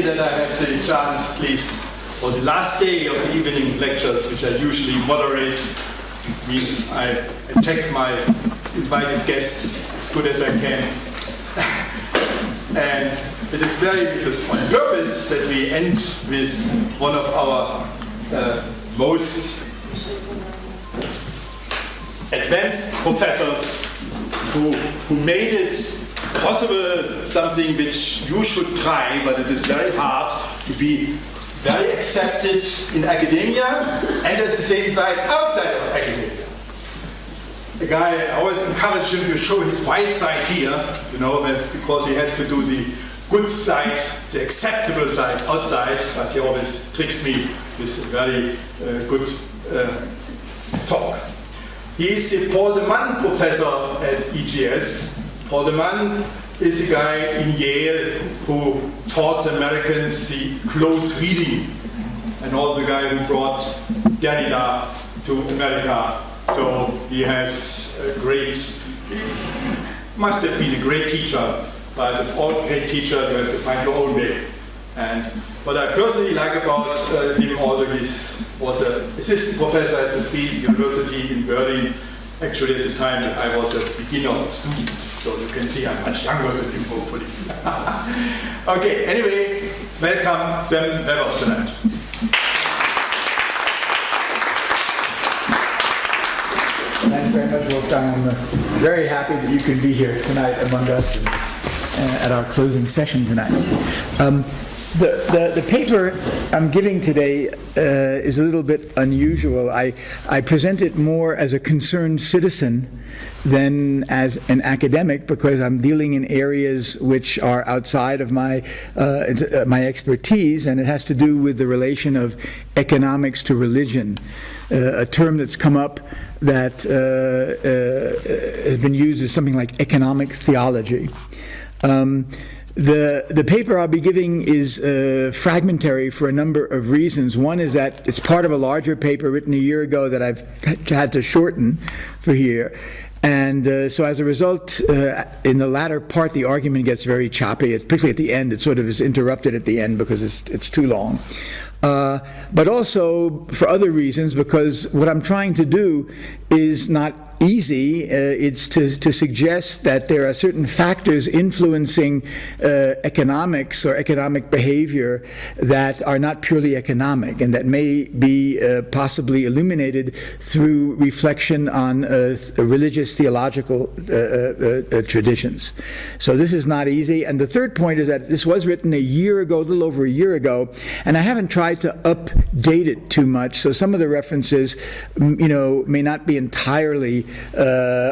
that I have the chance, at least for the last day of the evening lectures, which I usually moderate. It means I check my invited guest as good as I can. And it is just on purpose that we end with one of our most advanced professors who made it possible, something which you should try, but it is very hard to be very accepted in academia and at the same time outside of academia. The guy, I always encourage him to show his white side here, you know, because he has to do the good side, the acceptable side outside, but he always tricks me with a very good talk. He is the Paul de Man professor at EGS. Paul de Man is a guy in Yale who taught the Americans the close reading, and also the guy who brought Derrida to America. So he has a must have been a great teacher, but as all great teachers, you have to find your own way. And what I personally like about him also, he was an assistant professor at the Free University in Berlin. Actually, at the time, I was a beginner student, so you can see I'm much younger than him, hopefully. Okay, anyway, welcome Sam Weber tonight. Thanks very much, Wolfgang. I'm very happy that you could be here tonight among us and at our closing session tonight. The paper I'm giving today is a little bit unusual. I present it more as a concerned citizen than as an academic, because I'm dealing in areas which are outside of my expertise, and it has to do with the relation of economics to religion, a term that's come up that has been used as something like economic theology. The paper I'll be giving is fragmentary for a number of reasons. One is that it's part of a larger paper written a year ago that I've had to shorten for here. And so as a result, in the latter part, the argument gets very choppy, particularly at the end. It sort of is interrupted at the end because it's too long. But also for other reasons, because what I'm trying to do is not easy. It's to suggest that there are certain factors influencing economics or economic behavior that are not purely economic, and that may be possibly illuminated through reflection on religious theological traditions. So this is not easy. And the third point is that this was written a year ago, a little over a year ago, and I haven't tried to update it too much. So some of the references, may not be entirely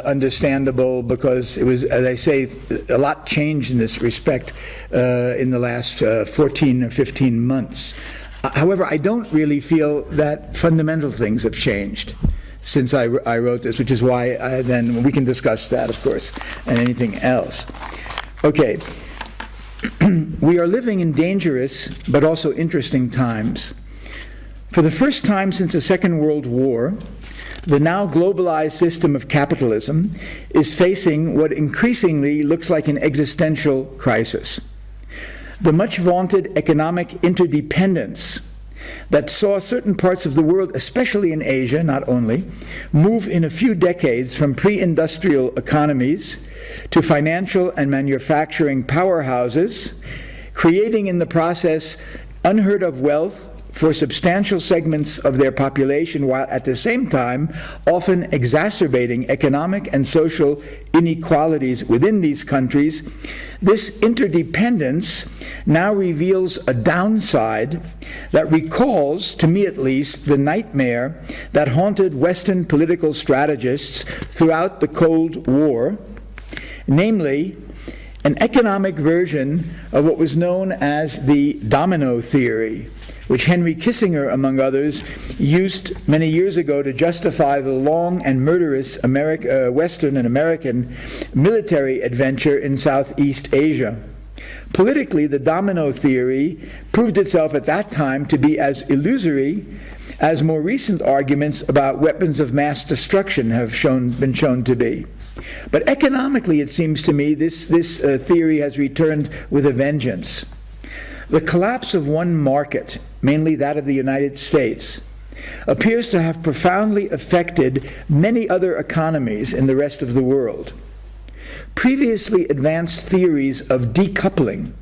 understandable, because it was, as I say, a lot changed in this respect in the last 14 or 15 months. However, I don't really feel that fundamental things have changed since I wrote this, which is why then we can discuss that, of course, and anything else. Okay. We are living in dangerous but also interesting times. For the first time since the Second World War, the now globalized system of capitalism is facing what increasingly looks like an existential crisis. The much vaunted economic interdependence that saw certain parts of the world, especially in Asia, not only, move in a few decades from pre-industrial economies to financial and manufacturing powerhouses, creating in the process unheard of wealth for substantial segments of their population, while at the same time often exacerbating economic and social inequalities within these countries, this interdependence now reveals a downside that recalls, to me at least, the nightmare that haunted Western political strategists throughout the Cold War, namely an economic version of what was known as the domino theory, which Henry Kissinger, among others, used many years ago to justify the long and murderous Western and American military adventure in Southeast Asia. Politically, the domino theory proved itself at that time to be as illusory as more recent arguments about weapons of mass destruction have been shown to be. But economically, it seems to me, this theory has returned with a vengeance. The collapse of one market, mainly that of the United States, appears to have profoundly affected many other economies in the rest of the world. Previously advanced theories of decoupling,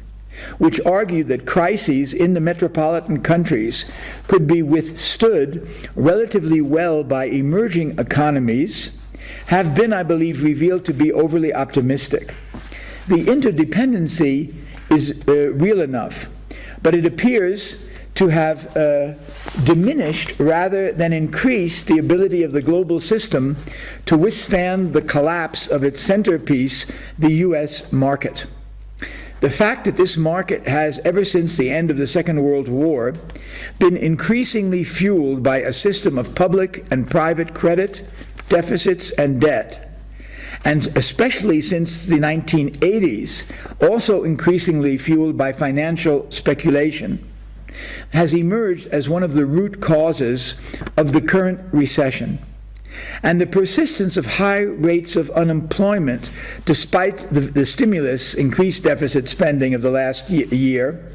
which argued that crises in the metropolitan countries could be withstood relatively well by emerging economies, have been, I believe, revealed to be overly optimistic. The interdependency is real enough, but it appears to have diminished rather than increased the ability of the global system to withstand the collapse of its centerpiece, the US market. The fact that this market has, ever since the end of the Second World War, been increasingly fueled by a system of public and private credit, deficits, and debt, and especially since the 1980s, also increasingly fueled by financial speculation, has emerged as one of the root causes of the current recession. And the persistence of high rates of unemployment, despite the stimulus, increased deficit spending of the last year,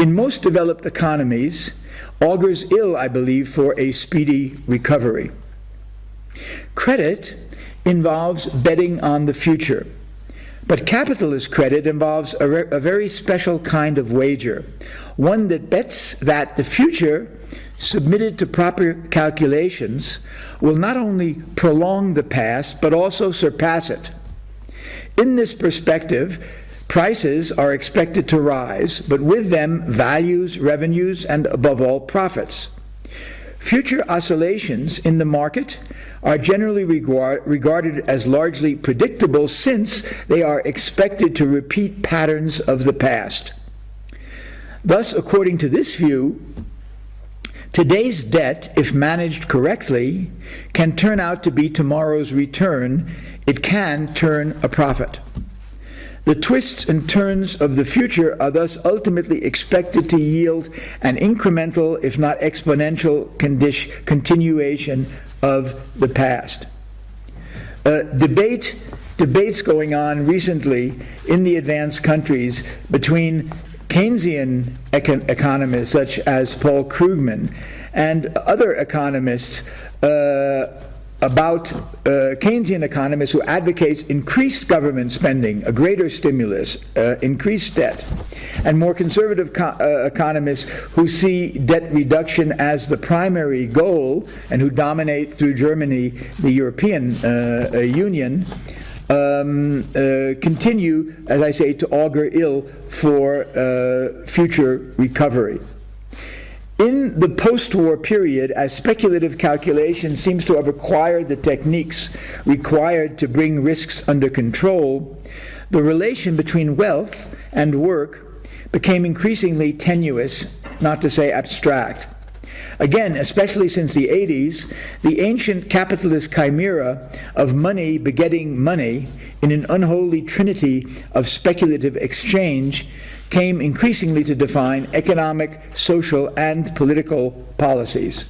in most developed economies, augurs ill, I believe, for a speedy recovery. Credit involves betting on the future, but capitalist credit involves a very special kind of wager, one that bets that the future, submitted to proper calculations, will not only prolong the past, but also surpass it. In this perspective, prices are expected to rise, but with them values, revenues, and above all, profits. Future oscillations in the market are generally regarded as largely predictable, since they are expected to repeat patterns of the past. Thus, according to this view, today's debt, if managed correctly, can turn out to be tomorrow's return. It can turn a profit. The twists and turns of the future are thus ultimately expected to yield an incremental, if not exponential, continuation of the past. Debates going on recently in the advanced countries between Keynesian economists such as Paul Krugman and other economists about Keynesian economists who advocates increased government spending, a greater stimulus, increased debt, and more conservative economists who see debt reduction as the primary goal and who dominate through Germany the European Union, continue, as I say, to augur ill for future recovery. In the post-war period, as speculative calculation seems to have acquired the techniques required to bring risks under control, the relation between wealth and work became increasingly tenuous, not to say abstract. Again, especially since the 80s, the ancient capitalist chimera of money begetting money in an unholy trinity of speculative exchange came increasingly to define economic, social, and political policies.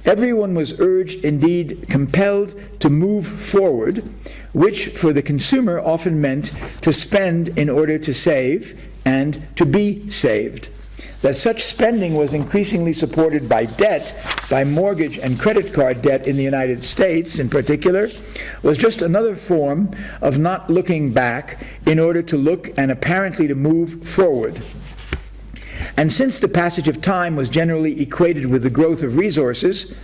Everyone was urged, indeed compelled, to move forward, which for the consumer often meant to spend in order to save and to be saved. That such spending was increasingly supported by debt, by mortgage and credit card debt in the United States in particular, was just another form of not looking back in order to look and apparently to move forward. And since the passage of time was generally equated with the growth of resources,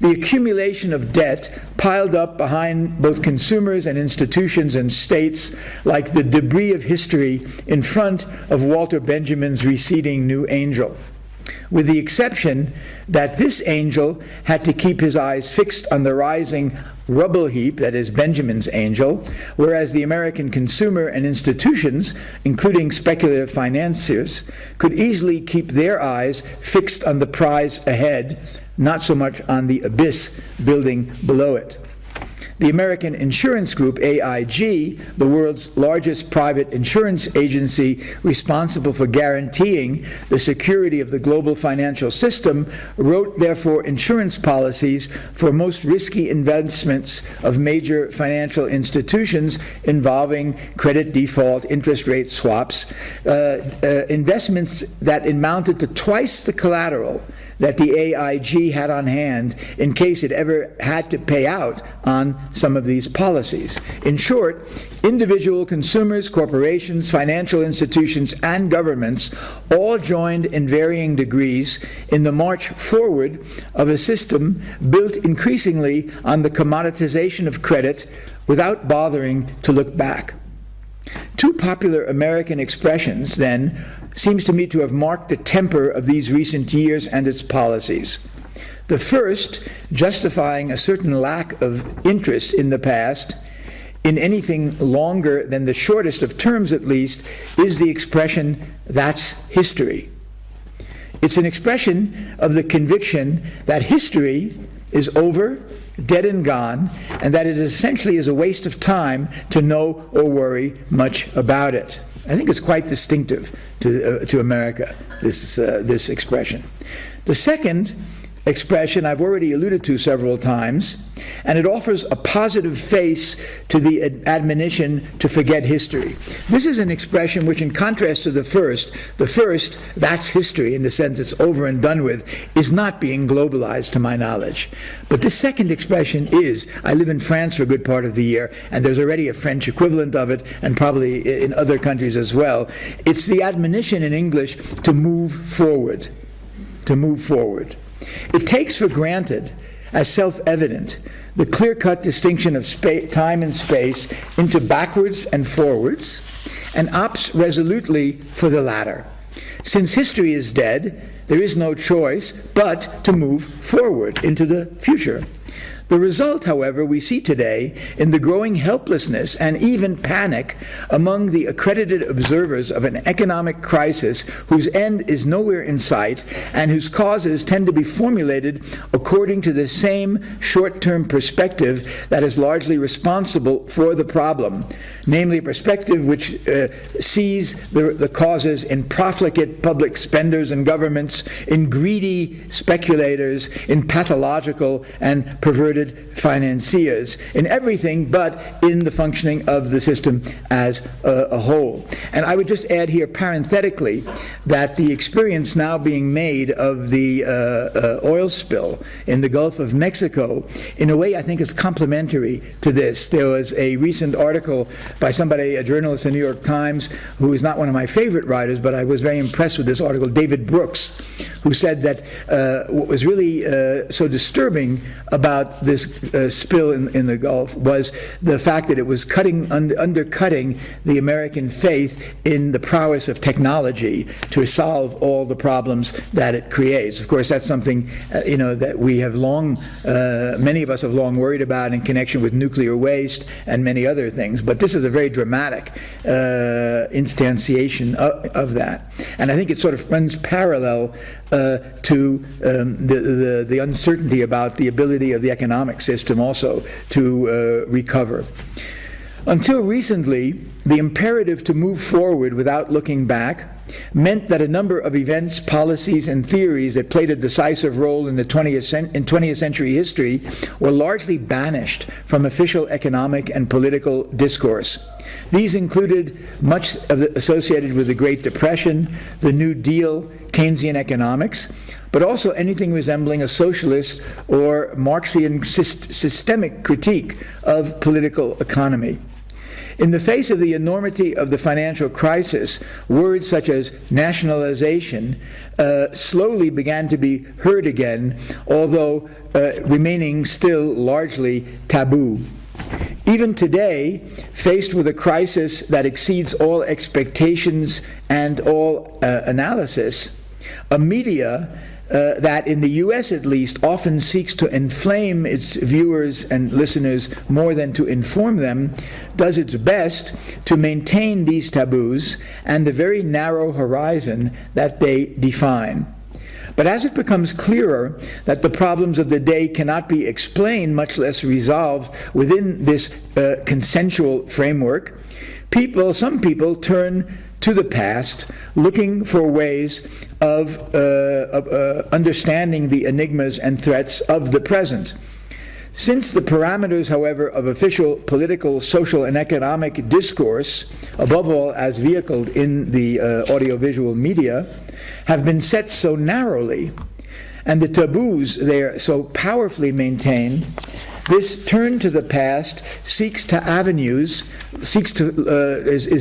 the accumulation of debt piled up behind both consumers and institutions and states like the debris of history in front of Walter Benjamin's receding new angel, with the exception that this angel had to keep his eyes fixed on the rising rubble heap, that is Benjamin's angel, whereas the American consumer and institutions, including speculative financiers, could easily keep their eyes fixed on the prize ahead, not so much on the abyss building below it. The American Insurance Group, AIG, the world's largest private insurance agency responsible for guaranteeing the security of the global financial system, wrote, therefore, insurance policies for most risky investments of major financial institutions involving credit default, interest rate swaps, investments that amounted to twice the collateral that the AIG had on hand in case it ever had to pay out on some of these policies. In short, individual consumers, corporations, financial institutions, and governments all joined in varying degrees in the march forward of a system built increasingly on the commoditization of credit without bothering to look back. Two popular American expressions, then, seems to me to have marked the temper of these recent years and its policies. The first, justifying a certain lack of interest in the past, in anything longer than the shortest of terms at least, is the expression, "that's history." It's an expression of the conviction that history is over, dead and gone, and that it essentially is a waste of time to know or worry much about it. I think it's quite distinctive to America, this expression. The second expression I've already alluded to several times, and it offers a positive face to the admonition to forget history. This is an expression which, in contrast to the first, "that's history," in the sense it's over and done with, is not being globalized to my knowledge. But this second expression is. I live in France for a good part of the year, and there's already a French equivalent of it, and probably in other countries as well. It's the admonition in English to move forward. To move forward. It takes for granted, as self-evident, the clear-cut distinction of time and space into backwards and forwards, and opts resolutely for the latter. Since history is dead, there is no choice but to move forward into the future. The result, however, we see today in the growing helplessness and even panic among the accredited observers of an economic crisis whose end is nowhere in sight and whose causes tend to be formulated according to the same short-term perspective that is largely responsible for the problem, namely a perspective which sees the causes in profligate public spenders and governments, in greedy speculators, in pathological and perverted financiers, in everything but in the functioning of the system as a whole. And I would just add here parenthetically that the experience now being made of the oil spill in the Gulf of Mexico, in a way I think is complementary to this. There was a recent article by somebody, a journalist in the New York Times, who is not one of my favorite writers, but I was very impressed with this article, David Brooks, who said that what was really so disturbing about this spill in the Gulf was the fact that it was undercutting the American faith in the prowess of technology to solve all the problems that it creates. Of course, that's something that we have long, many of us have long worried about in connection with nuclear waste and many other things. But this is a very dramatic instantiation of that, and I think it sort of runs parallel to the uncertainty about the ability of the economic system also to recover. Until recently, the imperative to move forward without looking back meant that a number of events, policies, and theories that played a decisive role in 20th century history were largely banished from official economic and political discourse. These included much of associated with the Great Depression, the New Deal, Keynesian economics, but also anything resembling a socialist or Marxian systemic critique of political economy. In the face of the enormity of the financial crisis, words such as nationalization slowly began to be heard again, although remaining still largely taboo. Even today, faced with a crisis that exceeds all expectations and all analysis, a media that, in the US at least, often seeks to inflame its viewers and listeners more than to inform them, does its best to maintain these taboos and the very narrow horizon that they define. But as it becomes clearer that the problems of the day cannot be explained, much less resolved, within this consensual framework, some people turn to the past, looking for ways of understanding the enigmas and threats of the present. Since the parameters, however, of official political, social, and economic discourse, above all as vehicled in the audiovisual media, have been set so narrowly, and the taboos there so powerfully maintained, this turn to the past is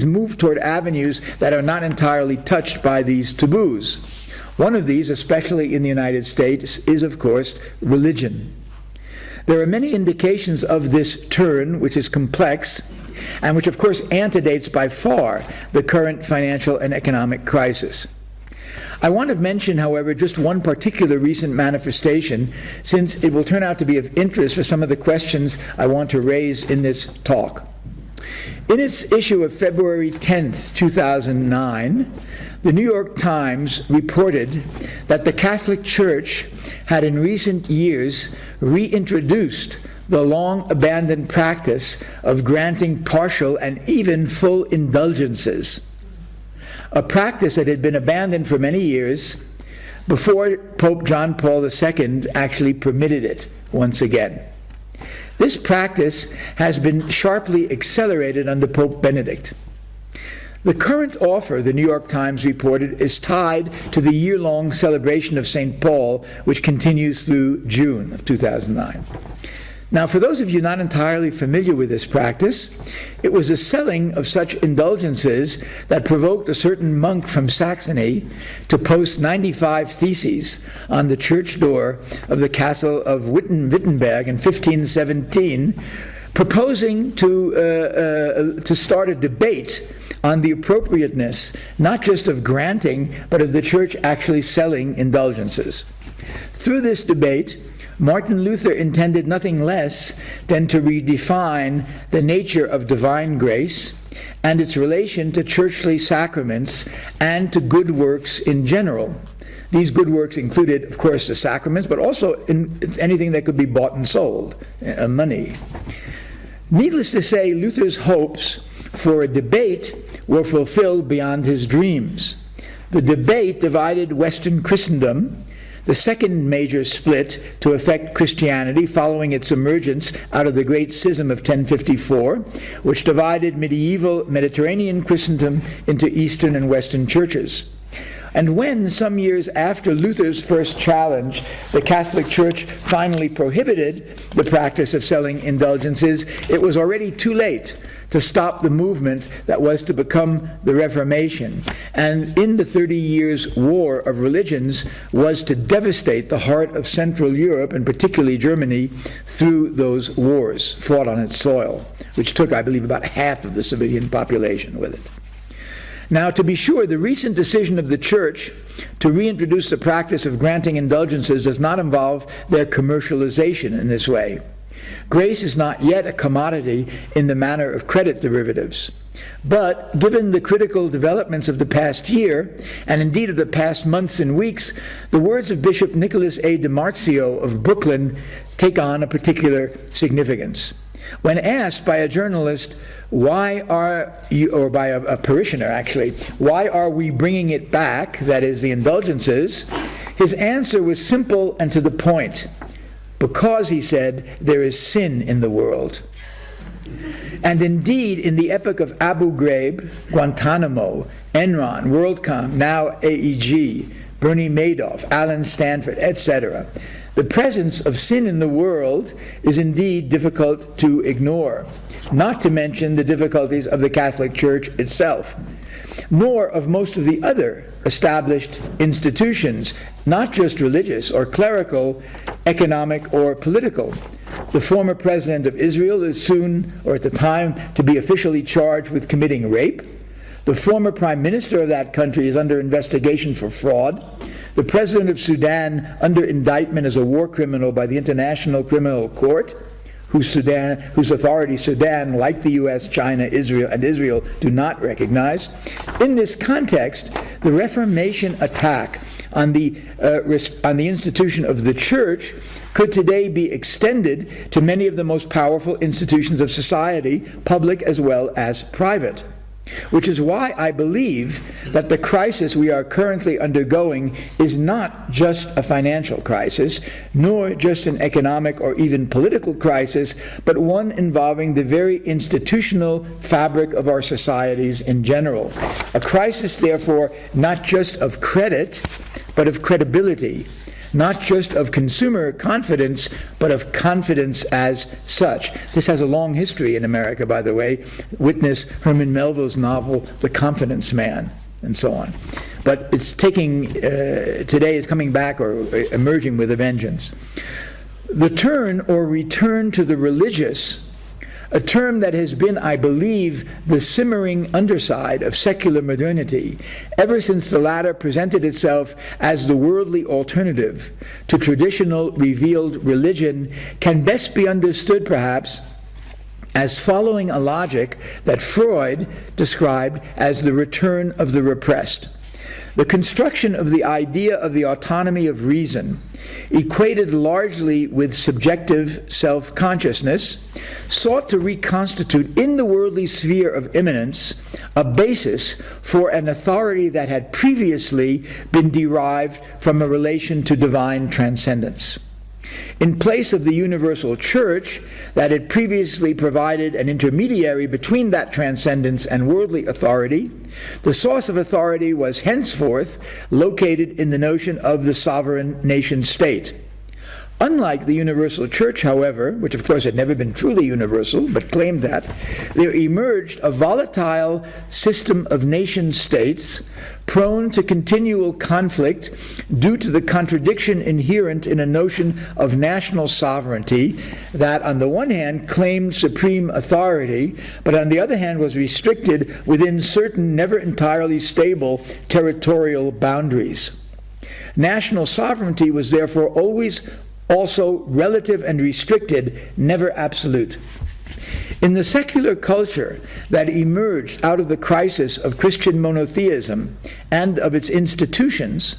moved toward avenues that are not entirely touched by these taboos. One of these, especially in the United States, is, of course, religion. There are many indications of this turn, which is complex, and which, of course, antedates by far the current financial and economic crisis. I want to mention, however, just one particular recent manifestation, since it will turn out to be of interest for some of the questions I want to raise in this talk. In its issue of February 10th, 2009, the New York Times reported that the Catholic Church had in recent years reintroduced the long-abandoned practice of granting partial and even full indulgences, a practice that had been abandoned for many years before Pope John Paul II actually permitted it once again. This practice has been sharply accelerated under Pope Benedict. The current offer, the New York Times reported, is tied to the year-long celebration of St. Paul, which continues through June of 2009. Now, for those of you not entirely familiar with this practice, it was the selling of such indulgences that provoked a certain monk from Saxony to post 95 theses on the church door of the castle of Wittenberg in 1517, proposing to start a debate on the appropriateness, not just of granting, but of the church actually selling indulgences. Through this debate, Martin Luther intended nothing less than to redefine the nature of divine grace and its relation to churchly sacraments and to good works in general. These good works included, of course, the sacraments, but also anything that could be bought and sold, money. Needless to say, Luther's hopes for a debate were fulfilled beyond his dreams. The debate divided Western Christendom, the second major split to affect Christianity following its emergence out of the Great Schism of 1054, which divided medieval Mediterranean Christendom into Eastern and Western churches. And when, some years after Luther's first challenge, the Catholic Church finally prohibited the practice of selling indulgences, it was already too late to stop the movement that was to become the Reformation, and in the 30 Years' War of Religions was to devastate the heart of Central Europe, and particularly Germany, through those wars fought on its soil, which took, I believe, about half of the civilian population with it. Now, to be sure, the recent decision of the Church to reintroduce the practice of granting indulgences does not involve their commercialization in this way. Grace is not yet a commodity in the manner of credit derivatives. But given the critical developments of the past year, and indeed of the past months and weeks, the words of Bishop Nicholas A. DiMarzio of Brooklyn take on a particular significance. When asked by a journalist, why are you, or by a parishioner actually, why are we bringing it back, that is the indulgences, his answer was simple and to the point. Because, he said, there is sin in the world. And indeed, in the epoch of Abu Ghraib, Guantanamo, Enron, WorldCom, now AEG, Bernie Madoff, Alan Stanford, etc., the presence of sin in the world is indeed difficult to ignore, not to mention the difficulties of the Catholic Church itself, nor of most of the other established institutions, not just religious or clerical, economic or political. The former president of Israel is soon, or at the time, to be officially charged with committing rape. The former prime minister of that country is under investigation for fraud. The president of Sudan under indictment as a war criminal by the International Criminal Court, whose authority Sudan, like the U.S., China, Israel, do not recognize. In this context, the Reformation attack on the institution of the church could today be extended to many of the most powerful institutions of society, public as well as private. Which is why I believe that the crisis we are currently undergoing is not just a financial crisis, nor just an economic or even political crisis, but one involving the very institutional fabric of our societies in general. A crisis, therefore, not just of credit, but of credibility. Not just of consumer confidence, but of confidence as such. This has a long history in America, by the way. Witness Herman Melville's novel, The Confidence Man, and so on. But it's today is coming back or emerging with a vengeance. The turn or return to the religious, a term that has been, I believe, the simmering underside of secular modernity, ever since the latter presented itself as the worldly alternative to traditional revealed religion, can best be understood, perhaps, as following a logic that Freud described as the return of the repressed. The construction of the idea of the autonomy of reason, equated largely with subjective self-consciousness, sought to reconstitute in the worldly sphere of immanence a basis for an authority that had previously been derived from a relation to divine transcendence. In place of the universal church that had previously provided an intermediary between that transcendence and worldly authority, the source of authority was henceforth located in the notion of the sovereign nation-state. Unlike the universal church, however, which of course had never been truly universal, but claimed that, there emerged a volatile system of nation-states prone to continual conflict due to the contradiction inherent in a notion of national sovereignty that, on the one hand, claimed supreme authority, but on the other hand was restricted within certain never entirely stable territorial boundaries. National sovereignty was therefore always also relative and restricted, never absolute. In the secular culture that emerged out of the crisis of Christian monotheism and of its institutions,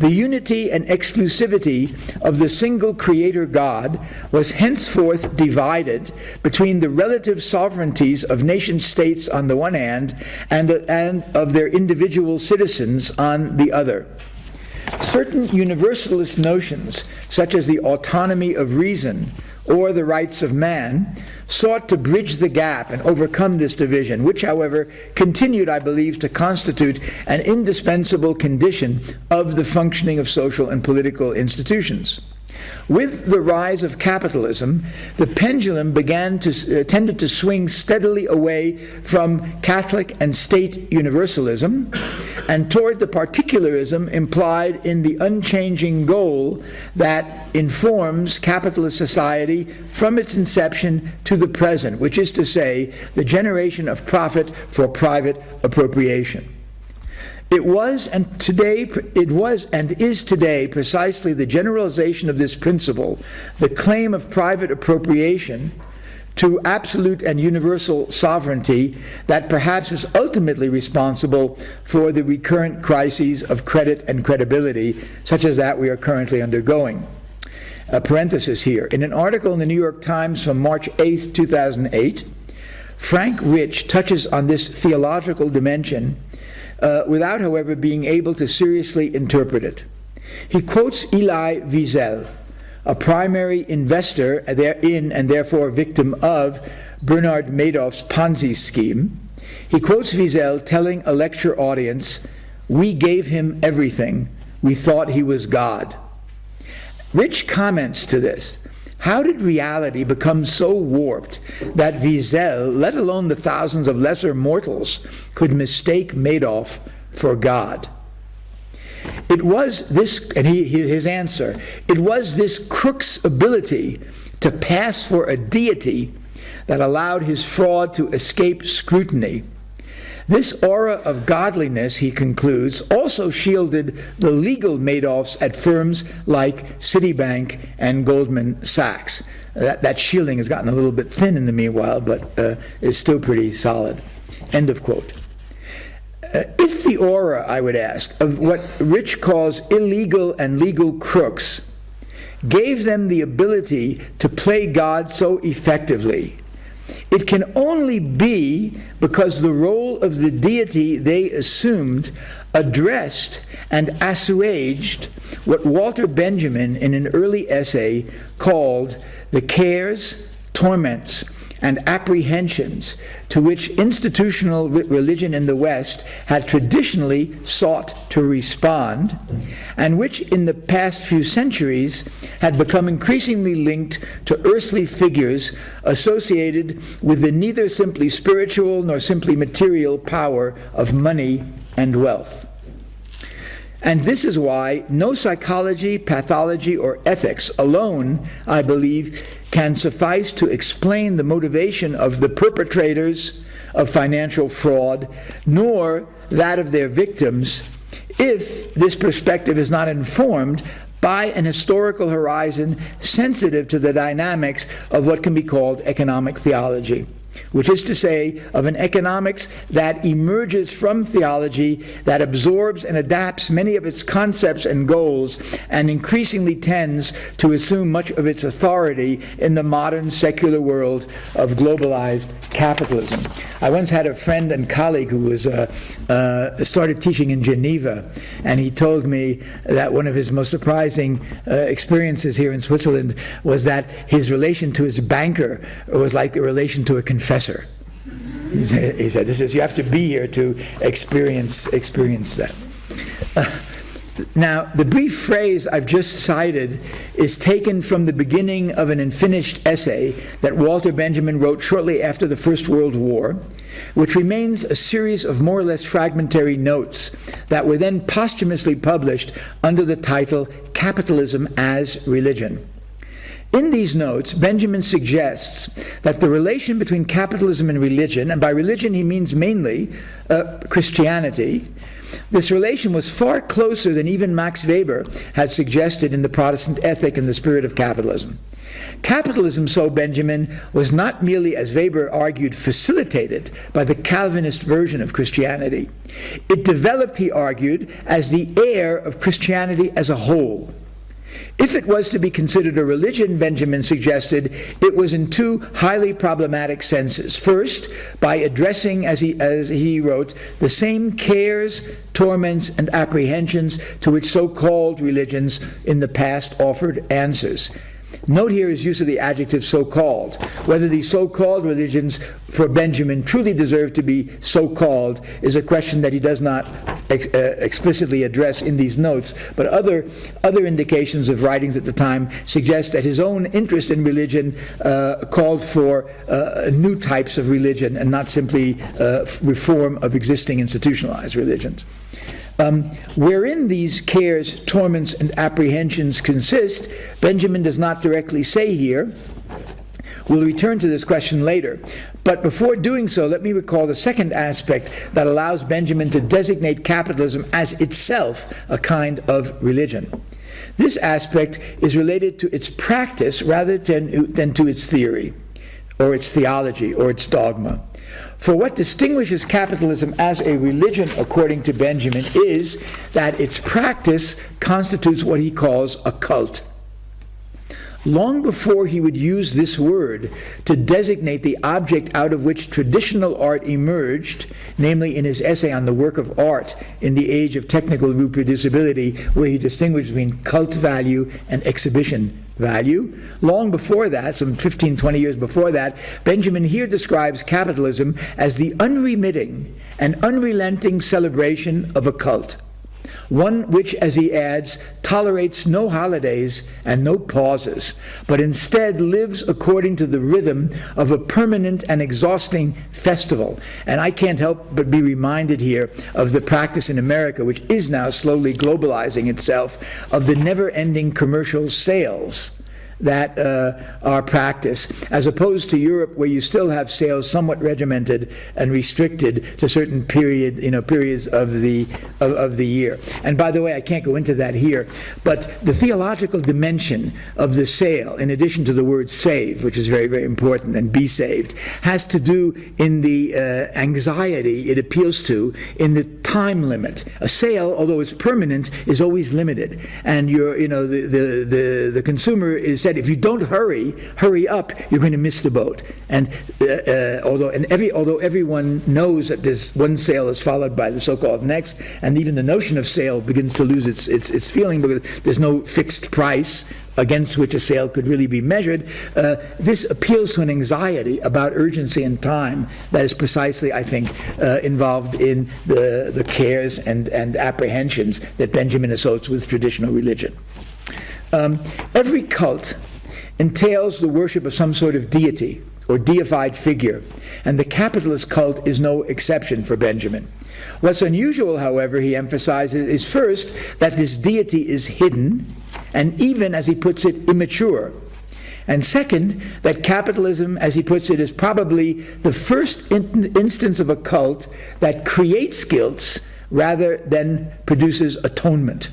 the unity and exclusivity of the single creator God was henceforth divided between the relative sovereignties of nation-states on the one hand and of their individual citizens on the other. Certain universalist notions, such as the autonomy of reason or the rights of man, sought to bridge the gap and overcome this division, which, however, continued, I believe, to constitute an indispensable condition of the functioning of social and political institutions. With the rise of capitalism, the pendulum tended to swing steadily away from Catholic and state universalism and toward the particularism implied in the unchanging goal that informs capitalist society from its inception to the present, which is to say, the generation of profit for private appropriation. It was and is today precisely the generalization of this principle, the claim of private appropriation to absolute and universal sovereignty, that perhaps is ultimately responsible for the recurrent crises of credit and credibility, such as that we are currently undergoing. A parenthesis here. In an article in the New York Times from March 8, 2008, Frank Rich touches on this theological dimension without, however, being able to seriously interpret it. He quotes Elie Wiesel, a primary investor in and therefore victim of Bernard Madoff's Ponzi scheme. He quotes Wiesel telling a lecture audience, "We gave him everything. We thought he was God." Rich comments to this, how did reality become so warped that Wiesel, let alone the thousands of lesser mortals, could mistake Madoff for God? It was this, and his answer, it was this crook's ability to pass for a deity that allowed his fraud to escape scrutiny. This aura of godliness, he concludes, also shielded the legal Madoffs at firms like Citibank and Goldman Sachs. That shielding has gotten a little bit thin in the meanwhile, but is still pretty solid. End of quote. If the aura, I would ask, of what Rich calls illegal and legal crooks gave them the ability to play God so effectively, it can only be because the role of the deity they assumed addressed and assuaged what Walter Benjamin, in an early essay, called the cares, torments, and apprehensions to which institutional religion in the West had traditionally sought to respond, and which in the past few centuries had become increasingly linked to earthly figures associated with the neither simply spiritual nor simply material power of money and wealth. And this is why no psychology, pathology, or ethics alone, I believe, can suffice to explain the motivation of the perpetrators of financial fraud, nor that of their victims, if this perspective is not informed by an historical horizon sensitive to the dynamics of what can be called economic theology, which is to say, of an economics that emerges from theology, that absorbs and adapts many of its concepts and goals, and increasingly tends to assume much of its authority in the modern secular world of globalized capitalism. I once had a friend and colleague who was started teaching in Geneva, and he told me that one of his most surprising experiences here in Switzerland was that his relation to his banker was like a relation to a confessor. He said, "This is, you have to be here to experience that." Now, the brief phrase I've just cited is taken from the beginning of an unfinished essay that Walter Benjamin wrote shortly after the First World War, which remains a series of more or less fragmentary notes that were then posthumously published under the title Capitalism as Religion. In these notes, Benjamin suggests that the relation between capitalism and religion, and by religion he means mainly Christianity, this relation was far closer than even Max Weber had suggested in The Protestant Ethic and the Spirit of Capitalism. Capitalism, so Benjamin, was not merely, as Weber argued, facilitated by the Calvinist version of Christianity. It developed, he argued, as the heir of Christianity as a whole. If it was to be considered a religion, Benjamin suggested, it was in two highly problematic senses. First, by addressing, as he wrote, the same cares, torments, and apprehensions to which so-called religions in the past offered answers. Note here his use of the adjective so-called. Whether these so-called religions for Benjamin truly deserve to be so-called is a question that he does not explicitly address in these notes, but other indications of writings at the time suggest that his own interest in religion called for new types of religion and not simply reform of existing institutionalized religions. Wherein these cares, torments, and apprehensions consist, Benjamin does not directly say here. We'll return to this question later. But before doing so, let me recall the second aspect that allows Benjamin to designate capitalism as itself a kind of religion. This aspect is related to its practice rather than to its theory, or its theology, or its dogma. For what distinguishes capitalism as a religion, according to Benjamin, is that its practice constitutes what he calls a cult. Long before he would use this word to designate the object out of which traditional art emerged, namely in his essay on the work of art in the age of technical reproducibility, where he distinguished between cult value and exhibition value. Long before that, some 15, 20 years before that, Benjamin here describes capitalism as the unremitting and unrelenting celebration of a cult. One which, as he adds, tolerates no holidays and no pauses, but instead lives according to the rhythm of a permanent and exhausting festival. And I can't help but be reminded here of the practice in America, which is now slowly globalizing itself, of the never-ending commercial sales that are practiced, as opposed to Europe, where you still have sales somewhat regimented and restricted to certain periods of the year. And by the way, I can't go into that here, but the theological dimension of the sale, in addition to the word save, which is very, very important, and be saved, has to do in the anxiety it appeals to in the time limit. A sale, although it's permanent, is always limited. And the consumer is said, if you don't hurry up, you're going to miss the boat. And although everyone knows that this one sale is followed by the so-called next, and even the notion of sale begins to lose its feeling because there's no fixed price against which a sale could really be measured, this appeals to an anxiety about urgency and time that is precisely, I think, involved in the cares and apprehensions that Benjamin associates with traditional religion. Every cult entails the worship of some sort of deity or deified figure, and the capitalist cult is no exception for Benjamin. What's unusual, however, he emphasizes, is first that this deity is hidden, and even, as he puts it, immature. And second, that capitalism, as he puts it, is probably the first instance of a cult that creates guilt rather than produces atonement.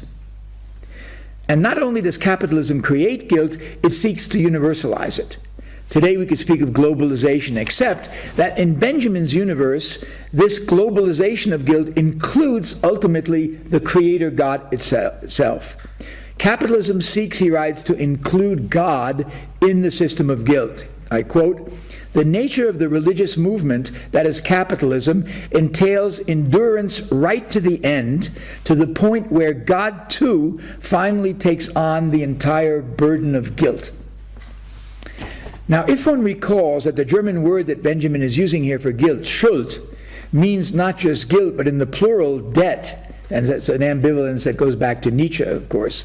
And not only does capitalism create guilt, it seeks to universalize it. Today we could speak of globalization, except that in Benjamin's universe, this globalization of guilt includes ultimately the creator God itself. Capitalism seeks, he writes, to include God in the system of guilt. I quote, "The nature of the religious movement, that is capitalism, entails endurance right to the end, to the point where God too finally takes on the entire burden of guilt." Now, if one recalls that the German word that Benjamin is using here for guilt, Schuld, means not just guilt, but in the plural, debt, and that's an ambivalence that goes back to Nietzsche, of course.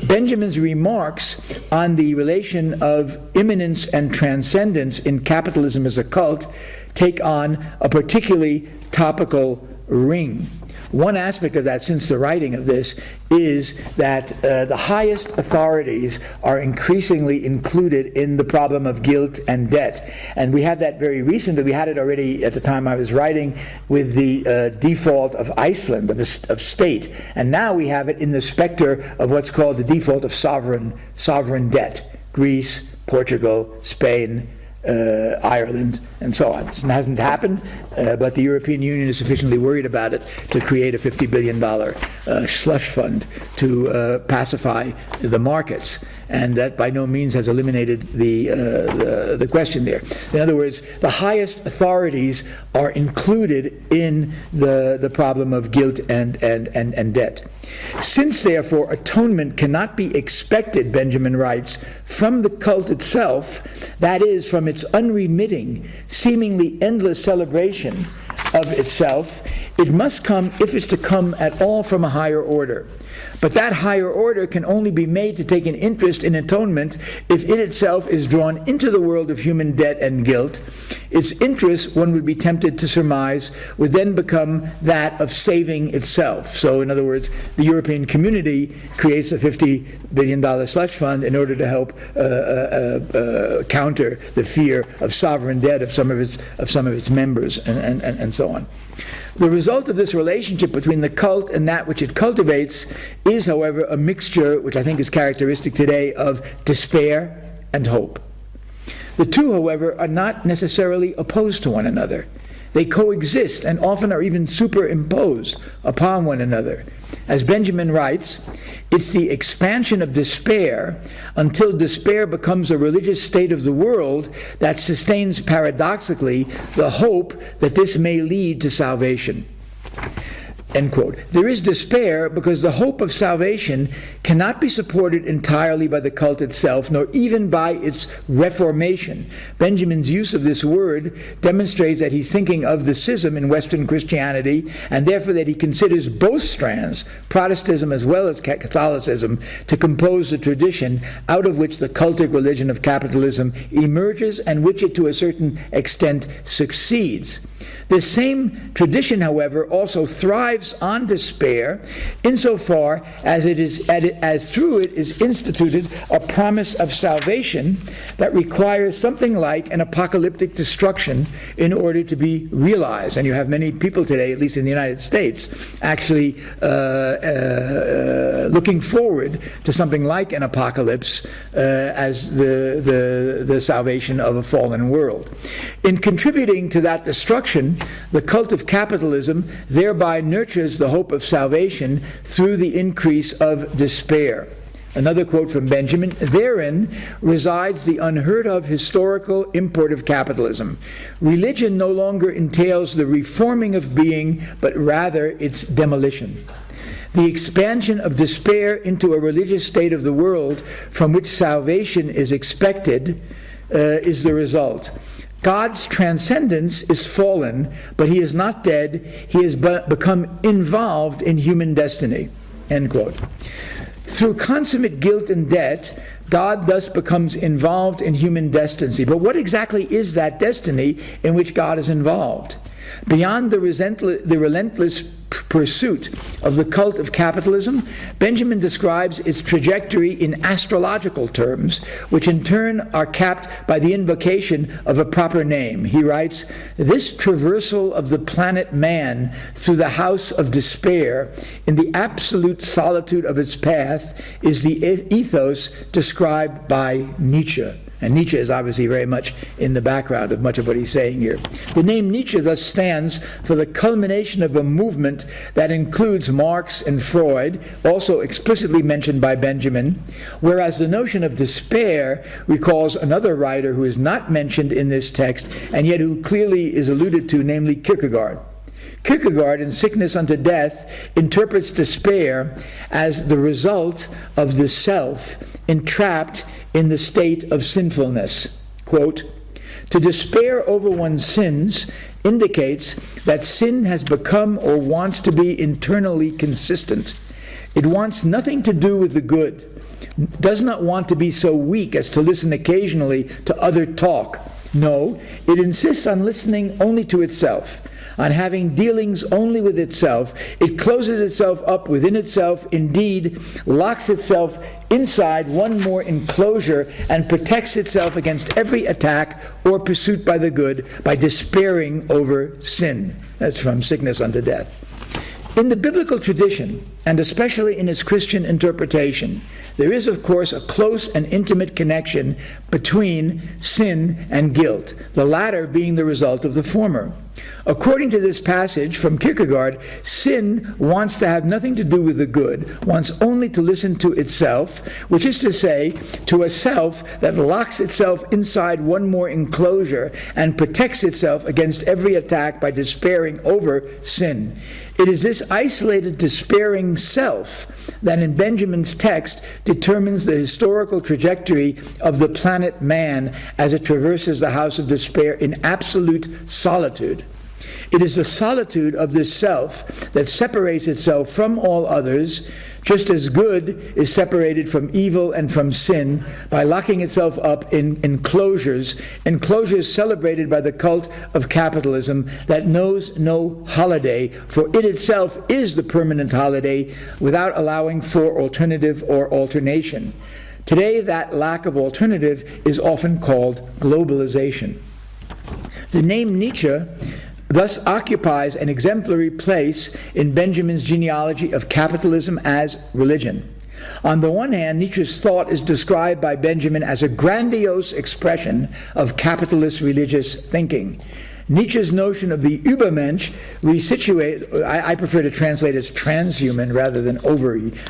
Benjamin's remarks on the relation of immanence and transcendence in capitalism as a cult take on a particularly topical ring. One aspect of that, since the writing of this, is that the highest authorities are increasingly included in the problem of guilt and debt. And we had that very recently. We had it already at the time I was writing with the default of Iceland, of state. And now we have it in the specter of what's called the default of sovereign debt. Greece, Portugal, Spain, Ireland, and so on. It hasn't happened, but the European Union is sufficiently worried about it to create a $50 billion slush fund to pacify the markets. And that by no means has eliminated the question there. In other words, the highest authorities are included in the problem of guilt and debt. Since, therefore, atonement cannot be expected, Benjamin writes, from the cult itself, that is, from its unremitting, seemingly endless celebration of itself, it must come, if it's to come at all, from a higher order. But that higher order can only be made to take an interest in atonement if it itself is drawn into the world of human debt and guilt. Its interest, one would be tempted to surmise, would then become that of saving itself. So, in other words, the European community creates a $50 billion slush fund in order to help counter the fear of sovereign debt of some of its members, and so on. The result of this relationship between the cult and that which it cultivates is, however, a mixture, which I think is characteristic today, of despair and hope. The two, however, are not necessarily opposed to one another. They coexist and often are even superimposed upon one another. As Benjamin writes, it's the expansion of despair until despair becomes a religious state of the world that sustains paradoxically the hope that this may lead to salvation. End quote. There is despair because the hope of salvation cannot be supported entirely by the cult itself, nor even by its reformation. Benjamin's use of this word demonstrates that he's thinking of the schism in Western Christianity, and therefore that he considers both strands, Protestantism as well as Catholicism, to compose the tradition out of which the cultic religion of capitalism emerges and which it to a certain extent succeeds. This same tradition, however, also thrives on despair insofar as through it is instituted a promise of salvation that requires something like an apocalyptic destruction in order to be realized. And you have many people today, at least in the United States, actually looking forward to something like an apocalypse as the salvation of a fallen world. In contributing to that destruction, destruction, the cult of capitalism thereby nurtures the hope of salvation through the increase of despair. Another quote from Benjamin, "Therein resides the unheard of historical import of capitalism. Religion no longer entails the reforming of being, but rather its demolition. The expansion of despair into a religious state of the world from which salvation is expected is the result. God's transcendence is fallen, but he is not dead. He has become involved in human destiny." End quote. Through consummate guilt and debt, God thus becomes involved in human destiny. But what exactly is that destiny in which God is involved? Beyond the relentless pursuit of the cult of capitalism, Benjamin describes its trajectory in astrological terms, which in turn are capped by the invocation of a proper name. He writes, "This traversal of the planet man through the house of despair, in the absolute solitude of its path, is the ethos described by Nietzsche." And Nietzsche is obviously very much in the background of much of what he's saying here. The name Nietzsche thus stands for the culmination of a movement that includes Marx and Freud, also explicitly mentioned by Benjamin, whereas the notion of despair recalls another writer who is not mentioned in this text, and yet who clearly is alluded to, namely Kierkegaard. Kierkegaard, in Sickness Unto Death, interprets despair as the result of the self entrapped in the state of sinfulness. Quote, "To despair over one's sins indicates that sin has become or wants to be internally consistent. It wants nothing to do with the good, does not want to be so weak as to listen occasionally to other talk. No, it insists on listening only to itself, on having dealings only with itself. It closes itself up within itself, indeed, locks itself inside one more enclosure and protects itself against every attack or pursuit by the good by despairing over sin." That's from Sickness Unto Death. In the biblical tradition, and especially in its Christian interpretation, there is, of course, a close and intimate connection between sin and guilt, the latter being the result of the former. According to this passage from Kierkegaard, sin wants to have nothing to do with the good, wants only to listen to itself, which is to say, to a self that locks itself inside one more enclosure and protects itself against every attack by despairing over sin. It is this isolated, despairing self that in Benjamin's text determines the historical trajectory of the planet man as it traverses the house of despair in absolute solitude. It is the solitude of this self that separates itself from all others, just as good is separated from evil and from sin by locking itself up in enclosures celebrated by the cult of capitalism that knows no holiday, for it itself is the permanent holiday without allowing for alternative or alternation. Today, that lack of alternative is often called globalization. The name Nietzsche thus occupies an exemplary place in Benjamin's genealogy of capitalism as religion. On the one hand, Nietzsche's thought is described by Benjamin as a grandiose expression of capitalist religious thinking. Nietzsche's notion of the Übermensch I prefer to translate as transhuman rather than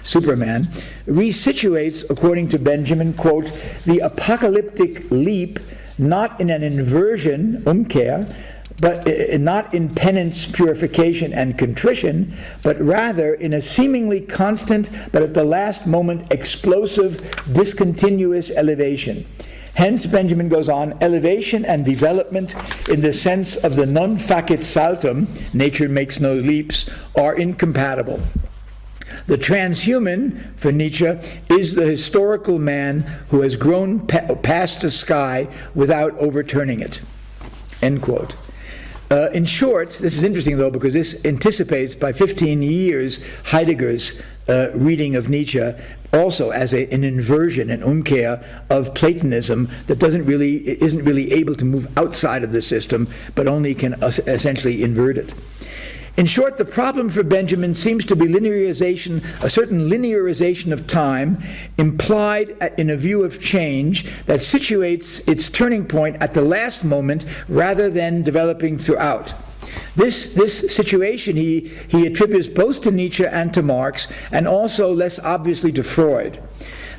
Superman, resituates, according to Benjamin, quote, "the apocalyptic leap not in an inversion, Umkehr, but not in penance, purification, and contrition, but rather in a seemingly constant, but at the last moment explosive, discontinuous elevation. Hence, Benjamin goes on, elevation and development in the sense of the non facit saltum, nature makes no leaps, are incompatible. The transhuman, for Nietzsche, is the historical man who has grown past the sky without overturning it." End quote. In short, this is interesting though, because this anticipates by 15 years Heidegger's reading of Nietzsche also as an inversion, an Umkehr of Platonism that isn't really able to move outside of the system, but only can essentially invert it. In short, the problem for Benjamin seems to be a certain linearization of time implied in a view of change that situates its turning point at the last moment rather than developing throughout. This situation he attributes both to Nietzsche and to Marx, and also less obviously to Freud.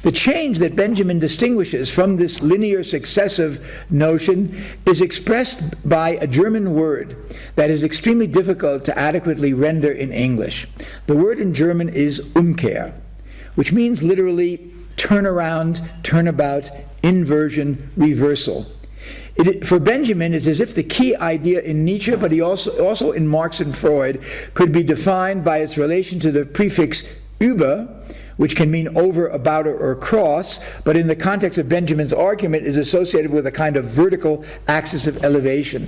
The change that Benjamin distinguishes from this linear successive notion is expressed by a German word that is extremely difficult to adequately render in English. The word in German is Umkehr, which means literally turnaround, turnabout, inversion, reversal. For Benjamin, it's as if the key idea in Nietzsche, but he also in Marx and Freud, could be defined by its relation to the prefix über, which can mean over, about, or across, but in the context of Benjamin's argument is associated with a kind of vertical axis of elevation.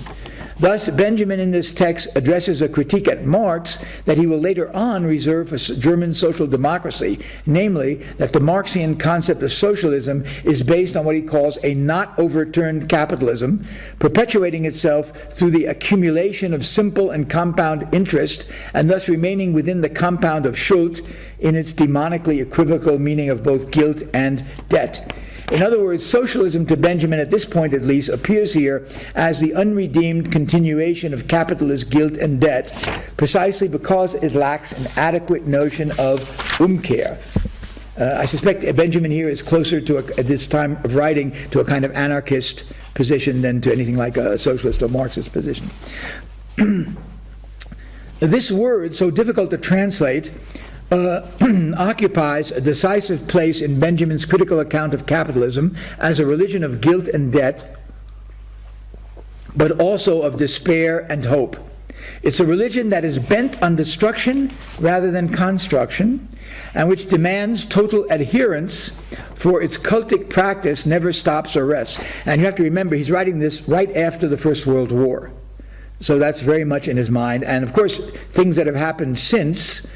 Thus, Benjamin in this text addresses a critique at Marx that he will later on reserve for German social democracy, namely that the Marxian concept of socialism is based on what he calls a not overturned capitalism, perpetuating itself through the accumulation of simple and compound interest, and thus remaining within the compound of Schuld in its demonically equivocal meaning of both guilt and debt. In other words, socialism to Benjamin, at this point at least, appears here as the unredeemed continuation of capitalist guilt and debt, precisely because it lacks an adequate notion of Umkehr. I suspect Benjamin here is closer to, at this time of writing, to a kind of anarchist position than to anything like a socialist or Marxist position. This word, so difficult to translate, occupies a decisive place in Benjamin's critical account of capitalism as a religion of guilt and debt, but also of despair and hope. It's a religion that is bent on destruction rather than construction, and which demands total adherence, for its cultic practice never stops or rests. And you have to remember, he's writing this right after the First World War. So that's very much in his mind. And of course, things that have happened since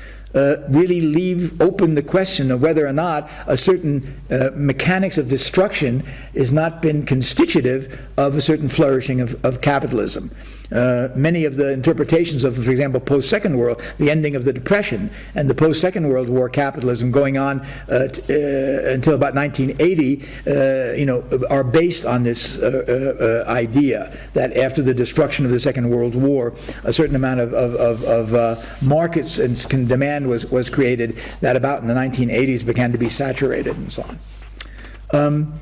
really leave open the question of whether or not a certain mechanics of destruction has not been constitutive of a certain flourishing of capitalism. Many of the interpretations of, for example, post-Second World, the ending of the Depression, and the post-Second World War capitalism going on until about 1980, are based on this idea that after the destruction of the Second World War, a certain amount of markets and demand was created that about in the 1980s began to be saturated and so on.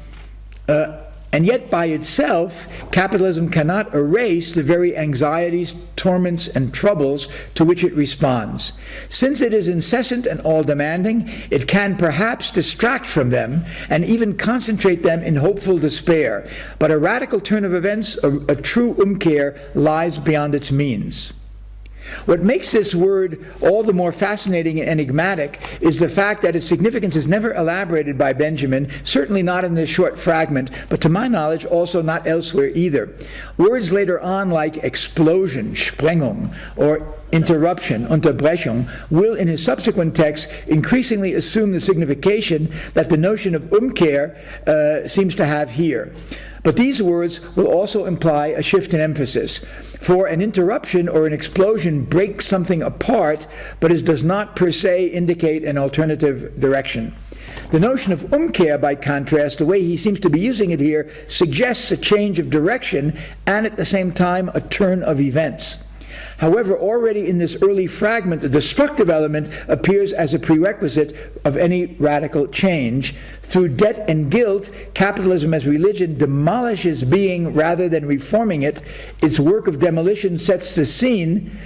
And yet by itself, capitalism cannot erase the very anxieties, torments, and troubles to which it responds. Since it is incessant and all-demanding, it can perhaps distract from them and even concentrate them in hopeful despair. But a radical turn of events, a true Umkehr, lies beyond its means. What makes this word all the more fascinating and enigmatic is the fact that its significance is never elaborated by Benjamin, certainly not in this short fragment, but to my knowledge also not elsewhere either. Words later on like explosion, Sprengung, or interruption, Unterbrechung, will in his subsequent texts increasingly assume the signification that the notion of Umkehr seems to have here. But these words will also imply a shift in emphasis. For an interruption or an explosion breaks something apart, but it does not per se indicate an alternative direction. The notion of Umkehr, by contrast, the way he seems to be using it here, suggests a change of direction and at the same time a turn of events. However, already in this early fragment, the destructive element appears as a prerequisite of any radical change. Through debt and guilt, capitalism as religion demolishes being rather than reforming it. Its work of demolition sets the scene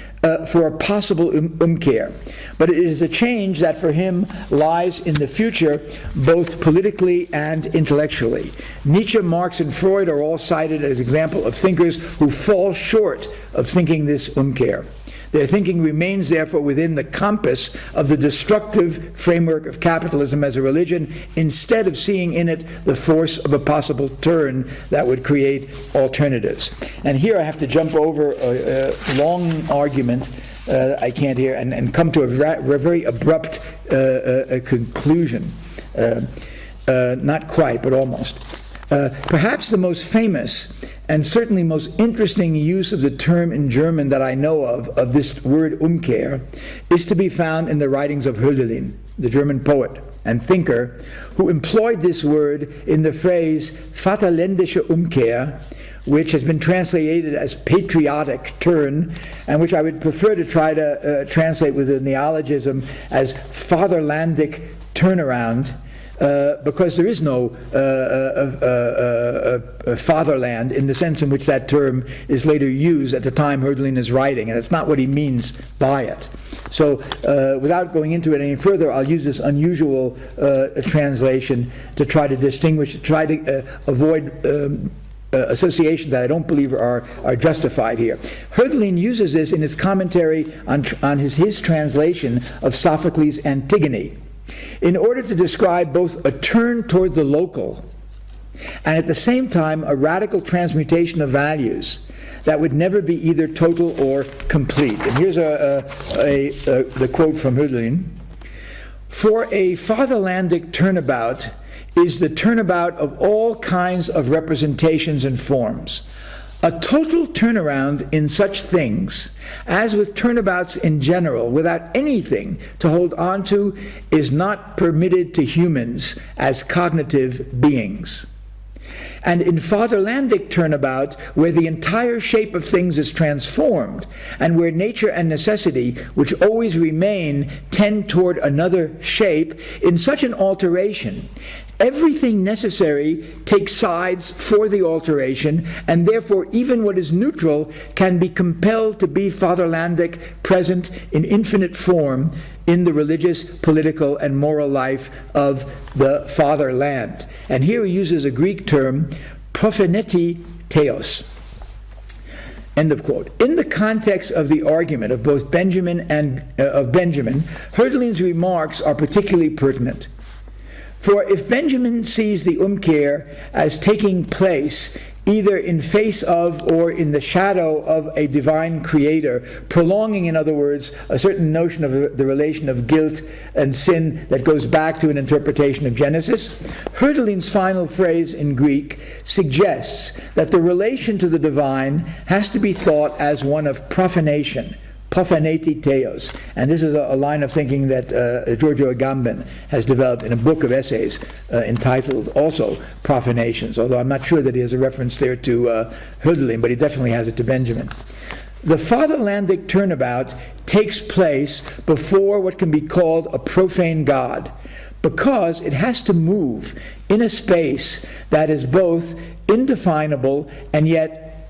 for a possible Umkehr. But it is a change that for him lies in the future, both politically and intellectually. Nietzsche, Marx, and Freud are all cited as examples of thinkers who fall short of thinking this Umkehr. Their thinking remains, therefore, within the compass of the destructive framework of capitalism as a religion, instead of seeing in it the force of a possible turn that would create alternatives. And here I have to jump over a long argument I can't hear and come to a very abrupt conclusion. Not quite, but almost. Perhaps the most famous and certainly most interesting use of the term in German that I know of this word Umkehr, is to be found in the writings of Hölderlin, the German poet and thinker, who employed this word in the phrase Vaterländische Umkehr, which has been translated as patriotic turn, and which I would prefer to try to translate with a neologism as fatherlandic turnaround, because there is no fatherland in the sense in which that term is later used at the time Hölderlin is writing, and that's not what he means by it. So without going into it any further, I'll use this unusual translation to try to distinguish, try to avoid associations that I don't believe are justified here. Hölderlin uses this in his commentary on his translation of Sophocles' Antigone, in order to describe both a turn toward the local and at the same time a radical transmutation of values that would never be either total or complete. And here's the quote from Hölderlin. For a fatherlandic turnabout is the turnabout of all kinds of representations and forms. A total turnaround in such things, as with turnabouts in general, without anything to hold on to, is not permitted to humans as cognitive beings. And in fatherlandic turnabout, where the entire shape of things is transformed, and where nature and necessity, which always remain, tend toward another shape, in such an alteration, everything necessary takes sides for the alteration, and therefore even what is neutral can be compelled to be fatherlandic, present in infinite form in the religious, political, and moral life of the fatherland. And here he uses a Greek term, propheneti theos. End of quote. In the context of the argument of both Benjamin and Hölderlin's remarks are particularly pertinent. For if Benjamin sees the Umkehr as taking place either in face of or in the shadow of a divine creator, prolonging, in other words, a certain notion of the relation of guilt and sin that goes back to an interpretation of Genesis, Hölderlin's final phrase in Greek suggests that the relation to the divine has to be thought as one of profanation, propheneti theos. And this is a line of thinking that Giorgio Agamben has developed in a book of essays entitled also Profanations, although I'm not sure that he has a reference there to Hölderlin, but he definitely has it to Benjamin. The fatherlandic turnabout takes place before what can be called a profane God, because it has to move in a space that is both indefinable and yet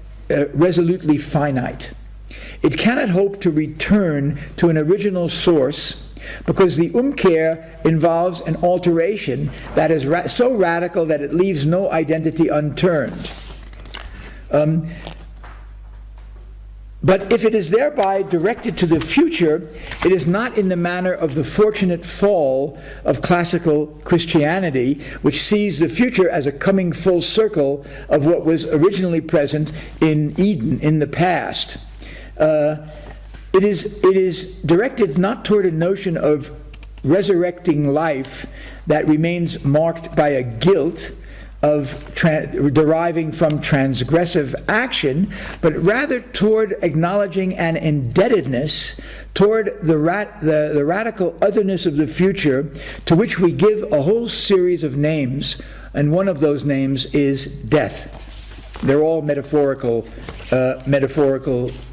resolutely finite. It cannot hope to return to an original source because the Umkehr involves an alteration that is so radical that it leaves no identity unturned. But if it is thereby directed to the future, it is not in the manner of the fortunate fall of classical Christianity, which sees the future as a coming full circle of what was originally present in Eden in the past. It is directed not toward a notion of resurrecting life that remains marked by a guilt of deriving from transgressive action, but rather toward acknowledging an indebtedness toward the radical otherness of the future, to which we give a whole series of names, and one of those names is death. They're all metaphorical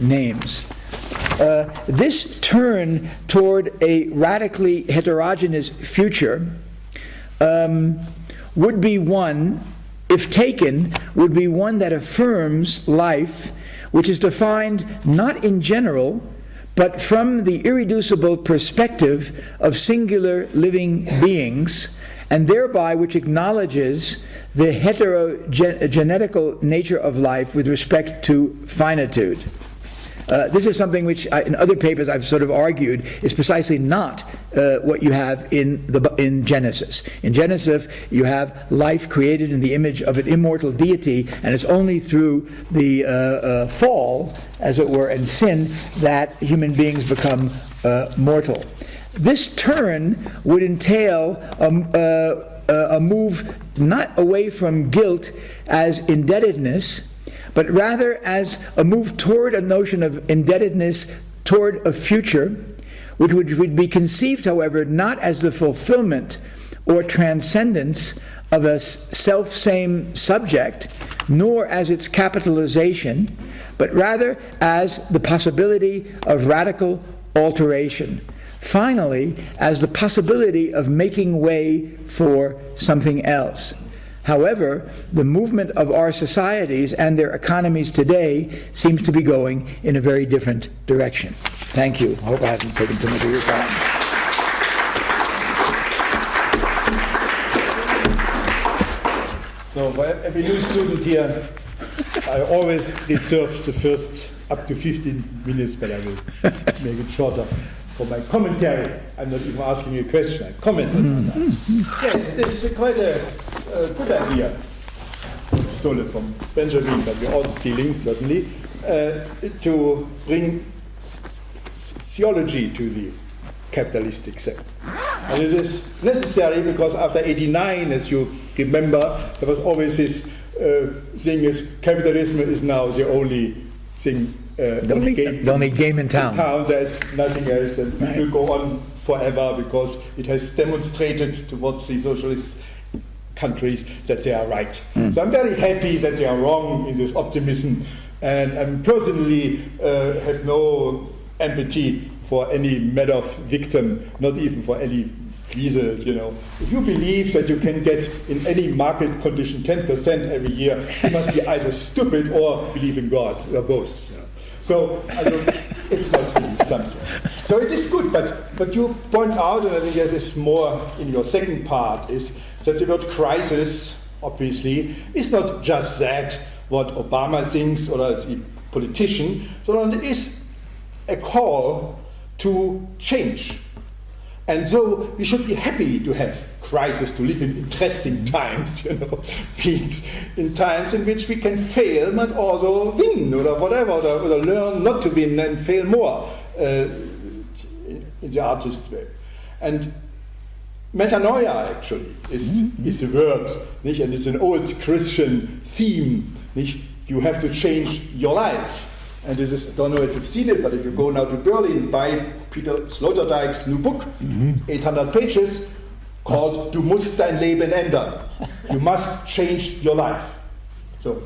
names. This turn toward a radically heterogeneous future would be one, if taken, would be one that affirms life, which is defined not in general, but from the irreducible perspective of singular living beings, and thereby which acknowledges the heterogenetical nature of life with respect to finitude. This is something which in other papers I've sort of argued is precisely not what you have in Genesis. In Genesis, you have life created in the image of an immortal deity, and it's only through the fall, as it were, and sin that human beings become mortal. This turn would entail a move not away from guilt as indebtedness, but rather as a move toward a notion of indebtedness toward a future, which would be conceived, however, not as the fulfillment or transcendence of a self-same subject, nor as its capitalization, but rather as the possibility of radical alteration. Finally, as the possibility of making way for something else. However, the movement of our societies and their economies today seems to be going in a very different direction. Thank you. I hope I haven't taken too much of your time. So for every new student here, I always reserve the first up to 15 minutes, but I will make it shorter. For my commentary, I'm not even asking you a question, I comment on that. Yes, it is quite a good idea, stolen from Benjamin, but we're all stealing, certainly, to bring theology to the capitalistic sector. And it is necessary because after '89, as you remember, there was always this thing is capitalism is now the only thing, the only game in town. There's nothing else, and it will go on forever because it has demonstrated towards the socialist countries that they are right. So I'm very happy that they are wrong in this optimism, and I personally have no empathy for any Madoff victim, not even for any Wiesel, you know. If you believe that you can get in any market condition 10% every year, you must be either stupid or believe in God, or both. You know. So it's not really something. So it is good, but you point out, and I think that is more in your second part, is that the word crisis, obviously, is not just that what Obama thinks or as a politician, so it is a call to change. And so we should be happy to have crisis, to live in interesting times, you know, means in times in which we can fail but also win or whatever, or learn not to win and fail more in the artist's way. And metanoia actually is a word, nicht? And it's an old Christian theme. Nicht? You have to change your life. And this is, I don't know if you've seen it, but if you go now to Berlin, buy Peter Sloterdijk's new book, 800 pages, called Du musst dein Leben ändern. You must change your life. So,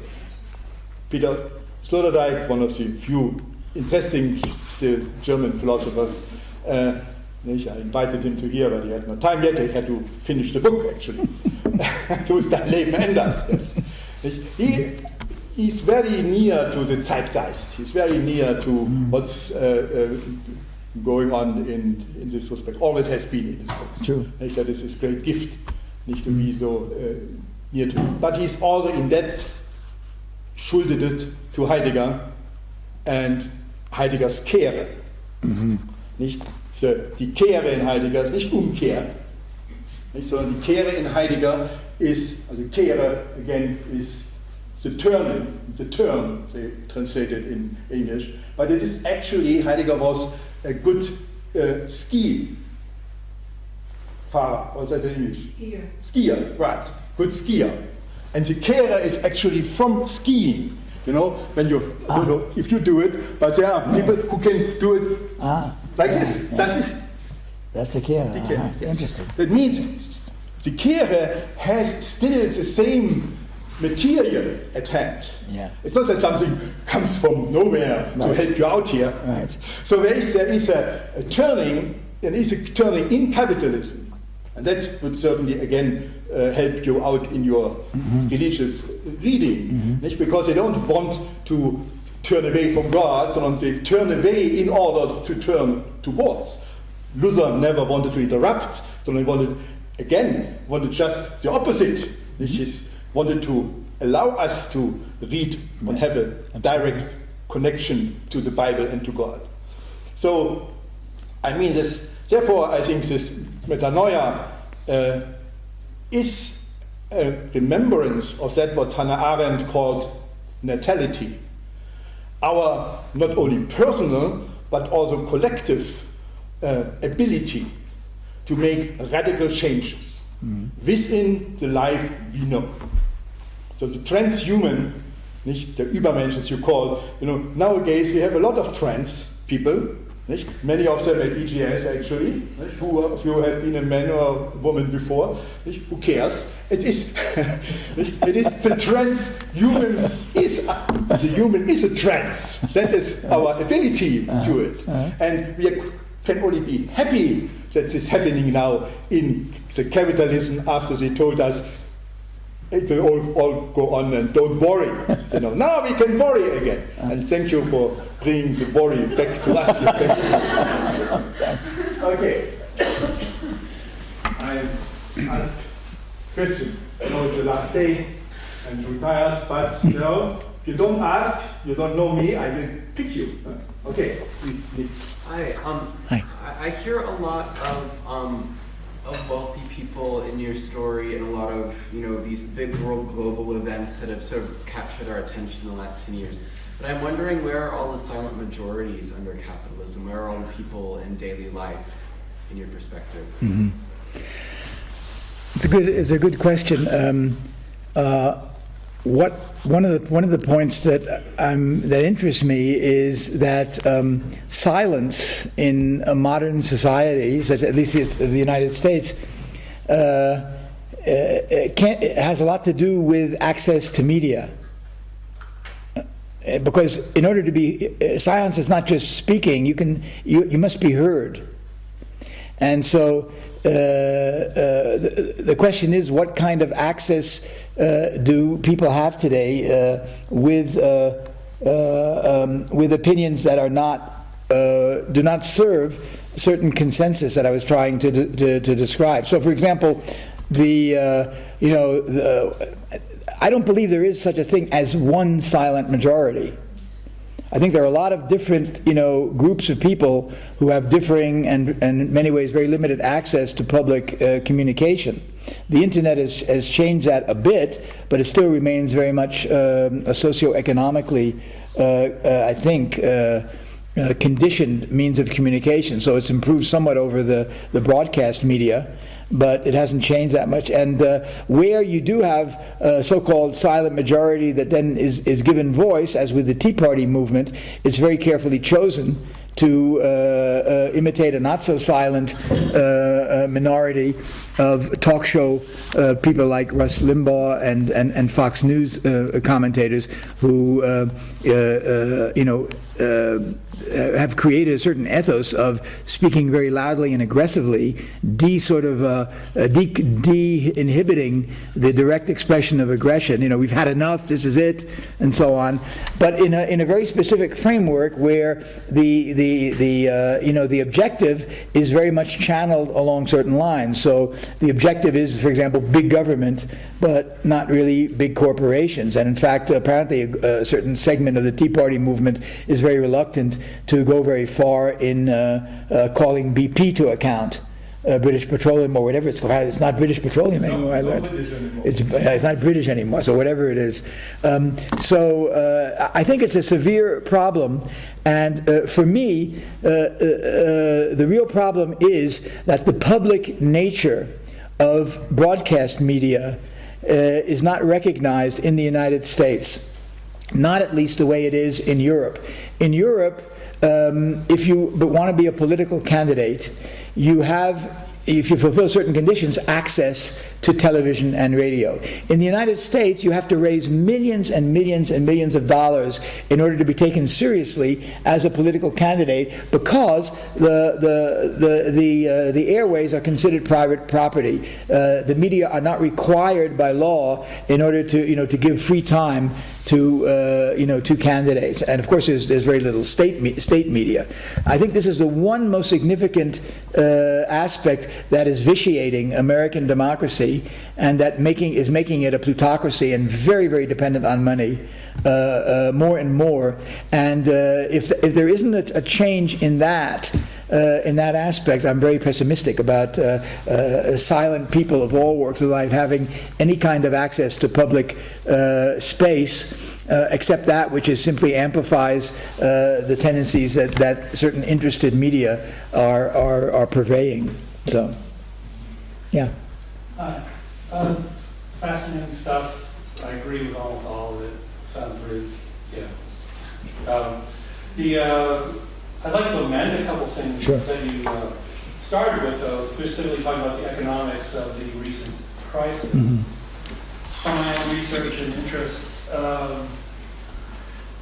Peter Sloterdijk, one of the few interesting still German philosophers, I invited him to here, but he had no time yet. He had to finish the book, actually. Du musst dein Leben ändern. Yes. He's very near to the zeitgeist. He's very near to what's going on in this respect. Always has been in his books. True. That is his great gift, nicht to be so near to him. But he's also in that schuldet to Heidegger and Heideggers Kehre. Nicht? So, die Kehre in Heidegger ist nicht Umkehr, nicht? Sondern die Kehre in Heidegger ist, also Kehre again is the turning, the turn, they translated in English, but it is actually, Heidegger was a good ski fahrer, what's that in English? Skier, right, good skier. And the Kehre is actually from skiing, you know, when you, I don't know if you do it, but there are people who can do it like this. Yeah. That's a Kehre. Yes. Interesting. That means the Kehre has still the same material at hand. Yeah. It's not that something comes from nowhere to help you out here. Right. So there is a turning, and is a turning in capitalism, and that would certainly again help you out in your religious reading, nicht? Because they don't want to turn away from God, sondern they turn away in order to turn towards. Luther never wanted to interrupt, sondern wanted just the opposite. He wanted to allow us to read and have a direct connection to the Bible and to God. So, I mean this. Therefore, I think this metanoia is a remembrance of that what Hannah Arendt called natality. Our not only personal but also collective ability to make radical changes within the life we know. So the transhuman, nicht, der Übermensch as you call, you know, nowadays we have a lot of trans people, Many of them at EGS actually. Who of you have been a man or a woman before? Who cares? It is, it is the human is a trans. That is our ability to it. And we can only be happy that this is happening now in the capitalism after they told us it will all go on and don't worry. Now we can worry again. And thank you for bringing the worry back to us. Okay. I ask Christian. I know it's the last day and retired, but if you don't ask, you don't know me, I will pick you. Okay, please. Hi. Hi. I hear a lot of wealthy people in your story, and a lot of these big world global events that have sort of captured our attention in the last 10 years. But I'm wondering, where are all the silent majorities under capitalism? Where are all the people in daily life, in your perspective? Mm-hmm. It's a good question. One of the points that interests me is that silence in a modern society, such at least the United States, it has a lot to do with access to media. Because in order to be silence is not just speaking. You must be heard, and so the question is, what kind of access do people have today with opinions that are not do not serve certain consensus that I was trying to describe. So, for example, I don't believe there is such a thing as one silent majority. I think there are a lot of different, groups of people who have differing and in many ways very limited access to public communication. The internet has changed that a bit, but it still remains very much a socioeconomically, I think, conditioned means of communication. So it's improved somewhat over the broadcast media, but it hasn't changed that much. And where you do have a so-called silent majority that then is given voice, as with the Tea Party movement, it's very carefully chosen to imitate a not-so-silent minority of talk show people like Rush Limbaugh and Fox News commentators who, have created a certain ethos of speaking very loudly and aggressively, de-inhibiting the direct expression of aggression. We've had enough, this is it, and so on. But in a very specific framework where the objective is very much channeled along certain lines. So the objective is, for example, big government, but not really big corporations. And in fact, apparently a certain segment of the Tea Party movement is very reluctant to go very far in calling BP to account, British Petroleum or whatever it's called. It's not British Petroleum anymore. It's not British anymore, so whatever it is. I think it's a severe problem, and for me, the real problem is that the public nature of broadcast media is not recognized in the United States, not at least the way it is in Europe. In Europe, if you want to be a political candidate, you have, if you fulfill certain conditions, access to television and radio. In the United States, you have to raise millions and millions and millions of dollars in order to be taken seriously as a political candidate, because the airways are considered private property. The media are not required by law in order to give free time to candidates, and of course there's very little state media. I think this is the one most significant aspect that is vitiating American democracy, and that is making it a plutocracy and very, very dependent on money, more and more. And if there isn't a change in that aspect, I'm very pessimistic about silent people of all walks of life having any kind of access to public space, except that which is simply amplifies the tendencies that certain interested media are purveying. So, yeah. Fascinating stuff. I agree with almost all of it. Sounds really, yeah. I'd like to amend a couple things Sure. that you started with, though, specifically talking about the economics of the recent crisis. From my own research and interests,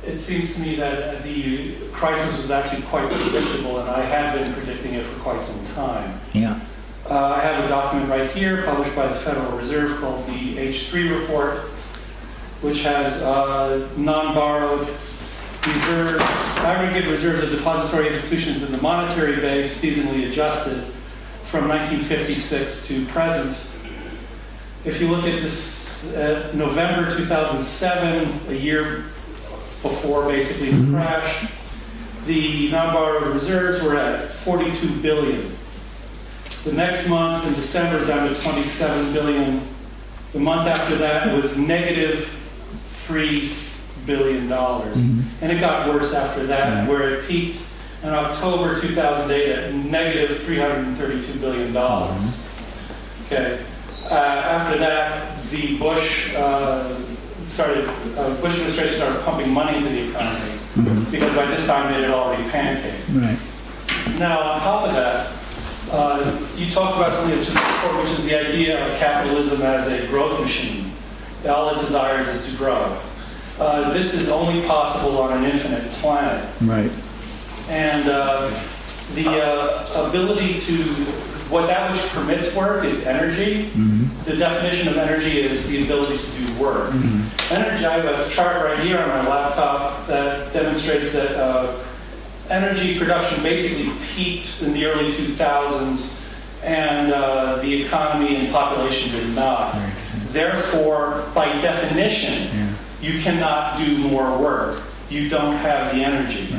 it seems to me that the crisis was actually quite predictable, and I have been predicting it for quite some time. Yeah. I have a document right here published by the Federal Reserve called the H3 report, which has non-borrowed reserves, aggregate reserves of depository institutions in the monetary base, seasonally adjusted from 1956 to present. If you look at this November 2007, a year before basically the crash, the non-borrowed reserves were at 42 billion. The next month in December down to 27 billion. The month after that was negative $3 billion. And it got worse after that, where it peaked in October 2008 at negative $332 billion. Okay. After that, the Bush administration started pumping money into the economy because by this time it had already pancaked. Right. Now, on top of that, you talked about something that's just important, which is the idea of capitalism as a growth machine. All it desires is to grow. This is only possible on an infinite planet. Right. And the ability to, that which permits work is energy. The definition of energy is the ability to do work. Energy, I have a chart right here on my laptop that demonstrates that energy production basically peaked in the early 2000s, and the economy and population did not. Therefore, by definition, you cannot do more work. You don't have the energy.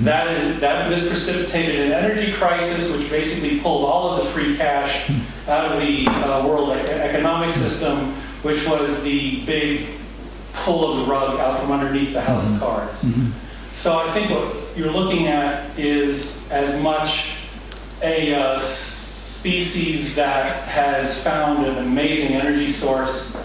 This precipitated an energy crisis, which basically pulled all of the free cash out of the world economic system, which was the big pull of the rug out from underneath the house of cards. So I think what you're looking at is as much a species that has found an amazing energy source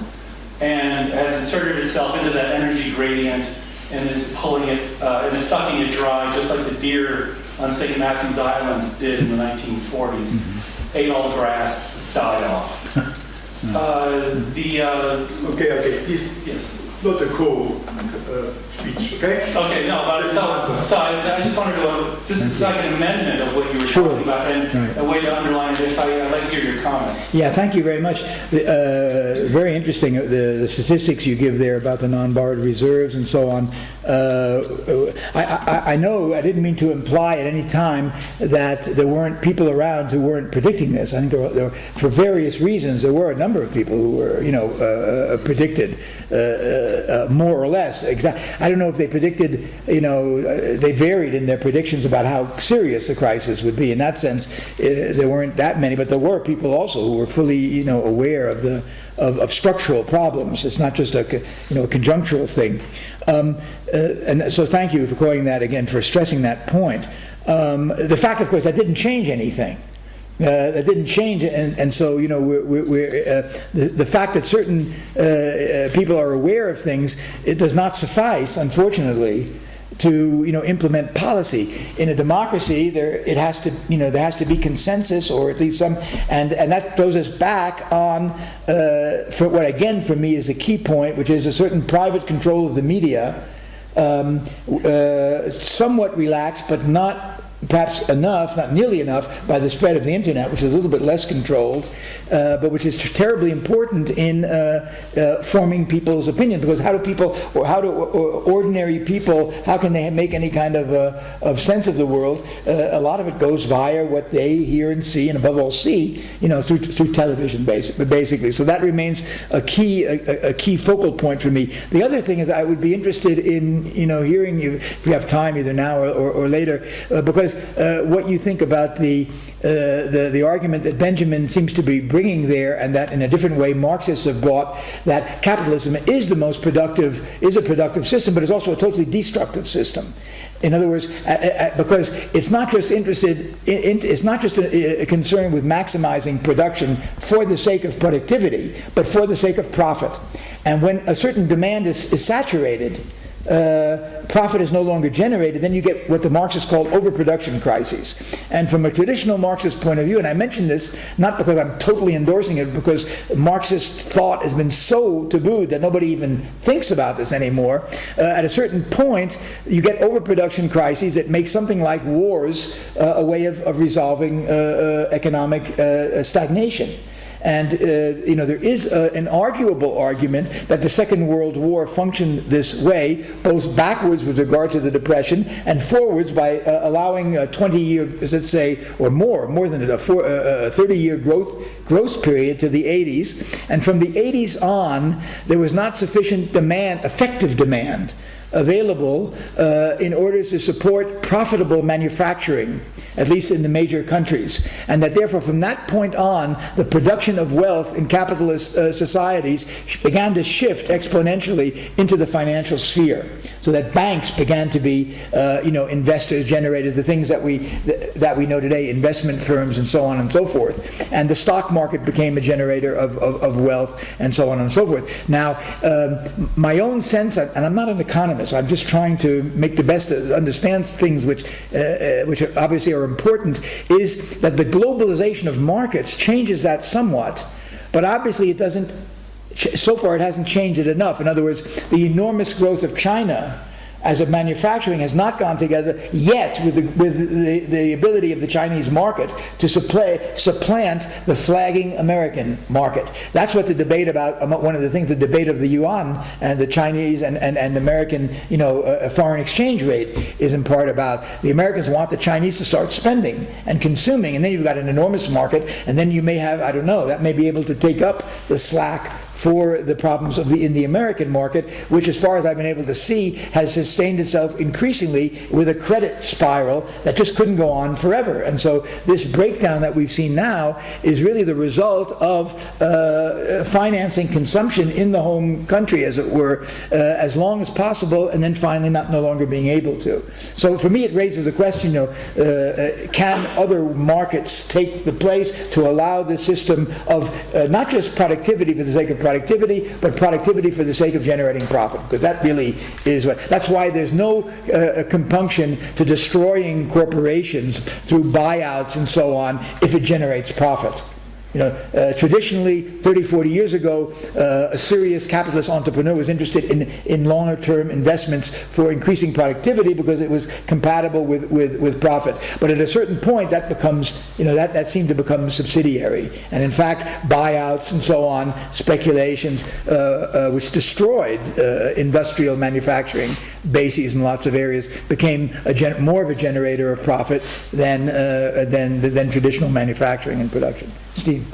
and has inserted itself into that energy gradient and is pulling it, and is sucking it dry, just like the deer on St. Matthew's Island did in the 1940s. Ate all the grass, died off. Okay, please. Yes. Not a cool speech, okay? Okay, no, but so I just wanted to, this is like an amendment of what you were talking about, and a way to underline it. I'd like to hear your comments. Yeah, thank you very much. Very interesting, the statistics you give there about the non-borrowed reserves and so on. I know I didn't mean to imply at any time that there weren't people around who weren't predicting this. I think there were, for various reasons, there were a number of people who were, predicted more or less. I don't know if they predicted, they varied in their predictions about how serious the crisis would be. In that sense, there weren't that many, but there were people also who were fully, aware of the of structural problems. It's not just a conjunctural thing. And so thank you for calling that again, for stressing that point. The fact, of course, that didn't change anything. That didn't change, and so the fact that certain people are aware of things, it does not suffice, unfortunately, to implement policy. In a democracy, there has to be consensus, or at least some, and that throws us back on for what again for me is the key point, which is a certain private control of the media, somewhat relaxed, but not perhaps enough, not nearly enough, by the spread of the internet, which is a little bit less controlled, but which is terribly important in forming people's opinion. Because how do ordinary people, how can they make any kind of sense of the world? A lot of it goes via what they hear and see, and above all see, through television, basically. So that remains a key focal point for me. The other thing is, I would be interested in hearing you, if you have time, either now or later, because what you think about the argument that Benjamin seems to be bringing there, and that in a different way Marxists have brought, that capitalism is a productive system, but it's also a totally destructive system. In other words, because it's not just it's not just a concern with maximizing production for the sake of productivity, but for the sake of profit. And when a certain demand is saturated, profit is no longer generated, then you get what the Marxists call overproduction crises. And from a traditional Marxist point of view, and I mention this not because I'm totally endorsing it, because Marxist thought has been so tabooed that nobody even thinks about this anymore, at a certain point you get overproduction crises that make something like wars a way of resolving economic stagnation. And there is an arguable argument that the Second World War functioned this way, both backwards with regard to the Depression and forwards by allowing a 20-year, let's say, or more than a 30-year growth period to the 80s. And from the 80s on, there was not sufficient demand, effective demand, available in order to support profitable manufacturing, at least in the major countries. And that therefore from that point on, the production of wealth in capitalist societies began to shift exponentially into the financial sphere. So that banks began to be investors, generators, the things that we know today, investment firms and so on and so forth. And the stock market became a generator of wealth and so on and so forth. Now, my own sense, and I'm not an economist, I'm just trying to make the best understand things which obviously are important, is that the globalization of markets changes that somewhat, but obviously it doesn't, so far it hasn't changed it enough. In other words, the enormous growth of China as a manufacturing has not gone together yet with the ability of the Chinese market to supplant the flagging American market. That's what the debate about, one of the things, the debate of the yuan and the Chinese and American foreign exchange rate is in part about. The Americans want the Chinese to start spending and consuming, and then you've got an enormous market, and then you may have, I don't know, that may be able to take up the slack for the problems in the American market, which, as far as I've been able to see, has sustained itself increasingly with a credit spiral that just couldn't go on forever. And so this breakdown that we've seen now is really the result of financing consumption in the home country, as it were, as long as possible, and then finally no longer being able to. So for me it raises a question, can other markets take the place to allow the system of not just productivity for the sake of productivity, but productivity for the sake of generating profit, because that really is that's why there's no compunction to destroying corporations through buyouts and so on if it generates profit. Traditionally, 30, 40 years ago, a serious capitalist entrepreneur was interested in longer-term investments for increasing productivity because it was compatible with profit. But at a certain point, that becomes, that seemed to become subsidiary. And in fact, buyouts and so on, speculations, which destroyed industrial manufacturing bases in lots of areas, became more of a generator of profit than traditional manufacturing and production. Steve?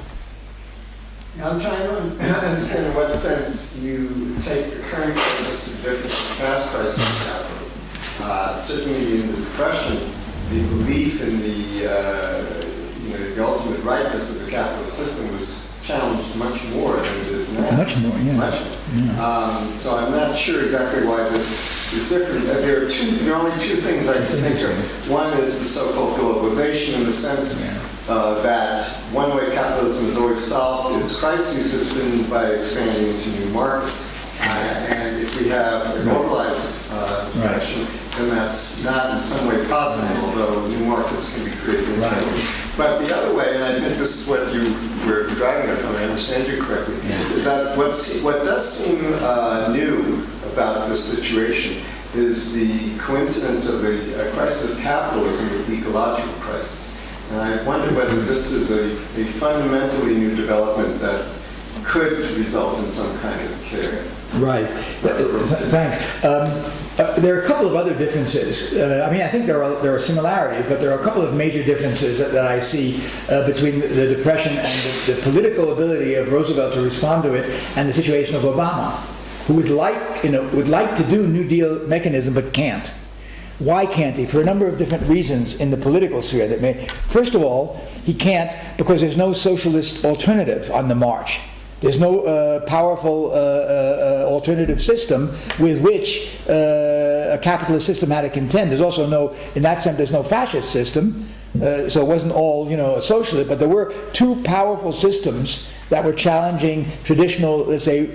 I'm trying to understand in what sense you take the current crisis to different from past crises of capitalism. Certainly in the Depression, the belief in the ultimate rightness of the capitalist system was challenged much more than it is now. Much more, yeah. Much more. Yeah. So I'm not sure exactly why this is different. There are only two things I can think of. One is the so-called globalization, in the sense that one way capitalism has always solved its crises has been by expanding into new markets. And if we have a globalized direction, then that's not in some way possible, although new markets can be created internally. But the other way, and I think this is what you were driving at, if I understand you correctly, is that what does seem new about this situation is the coincidence of a crisis of capitalism with the ecological crisis. And I wonder whether this is a fundamentally new development that could result in some kind of care. Right. Thanks. There are a couple of other differences. I think there are similarities, but there are a couple of major differences that I see between the Depression and the political ability of Roosevelt to respond to it and the situation of Obama, who would like to do New Deal mechanism but can't. Why can't he? For a number of different reasons in the political sphere. First of all, he can't because there's no socialist alternative on the march. There's no powerful alternative system with which a capitalist system had to contend. There's also no, in that sense, there's no fascist system. So it wasn't all, a socialist, but there were two powerful systems that were challenging traditional, let's say,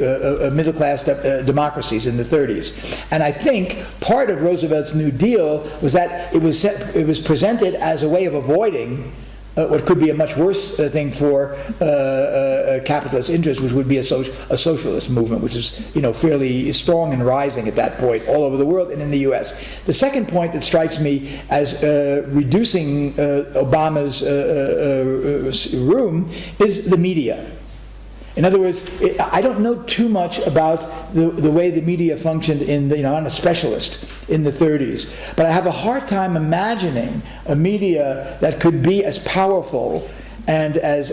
middle-class democracies in the 30s. And I think part of Roosevelt's New Deal was that it was presented as a way of avoiding what could be a much worse thing for capitalist interests, which would be a socialist movement, which is, fairly strong and rising at that point all over the world and in the U.S. The second point that strikes me as reducing Obama's room is the media. In other words, I don't know too much about the way the media functioned I'm a specialist in the 30s, but I have a hard time imagining a media that could be as powerful and as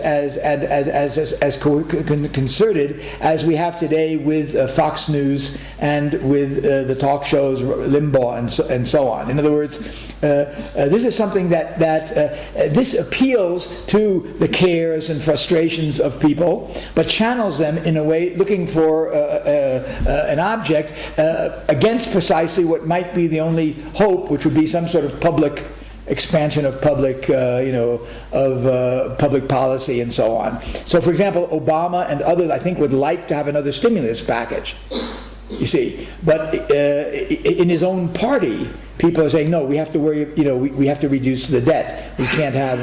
concerted as we have today with Fox News and with the talk shows Limbaugh and so on. In other words, this is something that this appeals to the cares and frustrations of people, but channels them in a way looking for an object against precisely what might be the only hope, which would be some sort of public expansion of public, public policy and so on. So, for example, Obama and others, I think, would like to have another stimulus package, you see. But in his own party, people are saying, no, we have to worry, we have to reduce the debt. We can't have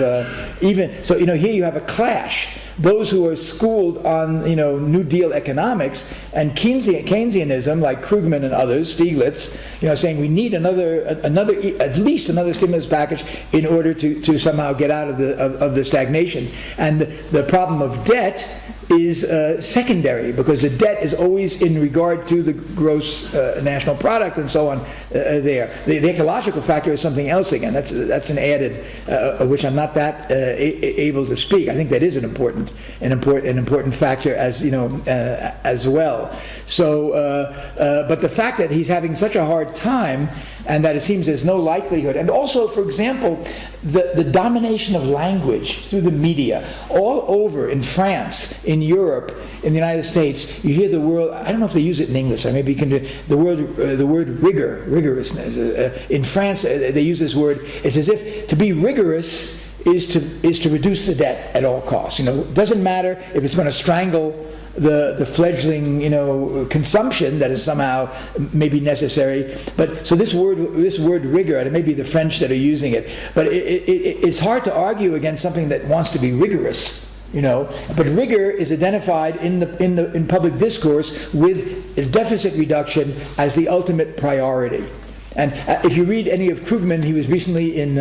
so, here you have a clash. Those who are schooled on, New Deal economics and Keynesianism, like Krugman and others, Stiglitz, saying we need at least another stimulus package in order to somehow get out of the stagnation. And the problem of debt is secondary, because the debt is always in regard to the gross national product and so on there. The ecological factor is something else again. That's an added, of which I'm not that able to speak. I think that is an important factor as as well. So, but the fact that he's having such a hard time, and that it seems there's no likelihood, and also, for example, the domination of language through the media all over in France, in Europe, in the United States, you hear the word, I don't know if they use it in English, I maybe can do the word rigorousness. In France, they use this word. It's as if to be rigorous is to reduce the debt at all costs. It doesn't matter if it's going to strangle the fledgling, consumption that is somehow maybe necessary. But so this word rigor, and it may be the French that are using it, but it's hard to argue against something that wants to be rigorous. But rigor is identified in public discourse with deficit reduction as the ultimate priority. And if you read any of Krugman, he was recently in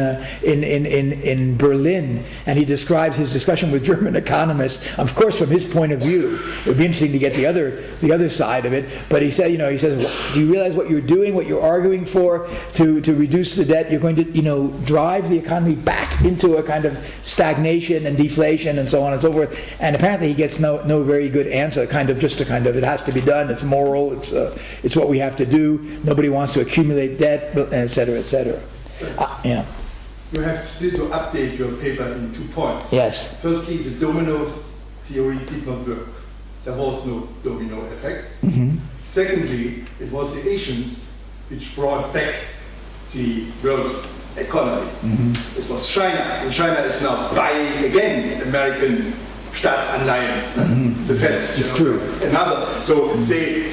Berlin, and he describes his discussion with German economists, of course from his point of view. It would be interesting to get the other side of it. But he said, he says, do you realize what you're doing, what you're arguing for to reduce the debt? You're going to, drive the economy back into a kind of stagnation and deflation and so on and so forth. And apparently he gets no very good answer. It has to be done. It's moral. It's what we have to do. Nobody wants to accumulate debt, etc., etc. Yeah. You have still to update your paper in 2 points. Yes. Firstly, the domino theory did not work. There was no domino effect. Mm-hmm. Secondly, it was the Asians which brought back the world economy. Mm-hmm. It was China, and China is now buying again American Staatsanleihen, the Feds. It's true. So they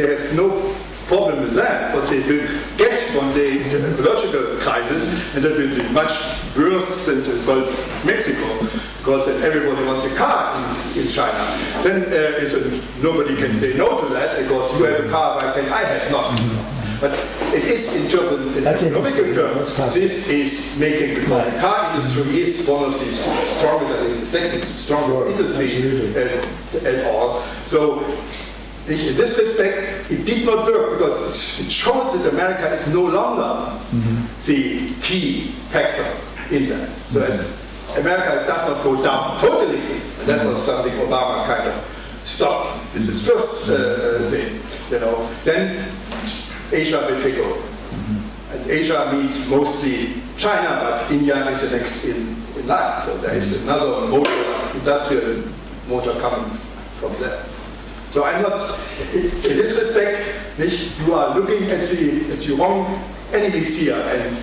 have no problem with that, but they will get one day the ecological crisis, and that will be much worse than the Gulf of Mexico, because then everybody wants a car in China. Then nobody can say no to that, because you have a car, why can I have not? But it is in terms of economical terms, this is making, because the car industry is one of the strongest, I think the second strongest industry at all. So in this respect, it did not work, because it showed that America is no longer the key factor in that. So as America does not go down totally, and that was something Obama kind of stopped. This is first thing, Then Asia will take over. And Asia means mostly China, but India is the next in line. So there is another industrial motor coming from there. So I'm not, in this respect, you are looking at the wrong enemies here, and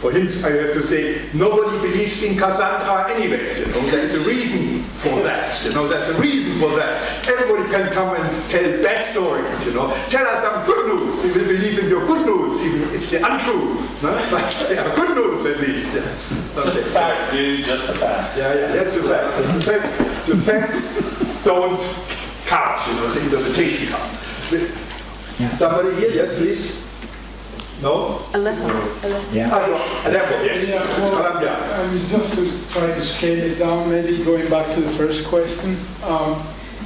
for him, I have to say, nobody believes in Cassandra anyway. You know, there's a reason for that. You know, there's a reason for that. Everybody can come and tell bad stories. You know, tell us some good news. We will believe in your good news, even if they're untrue. No? But they are good news at least. Yeah. Just the facts, dude. Just the facts. Yeah, that's the facts. The facts don't count. You know, the interpretation counts. Somebody here, yes, please. No? Aleppo. Yeah. Aleppo, yes. Yeah, well, Colombia. just to try to scale it down, maybe going back to the first question,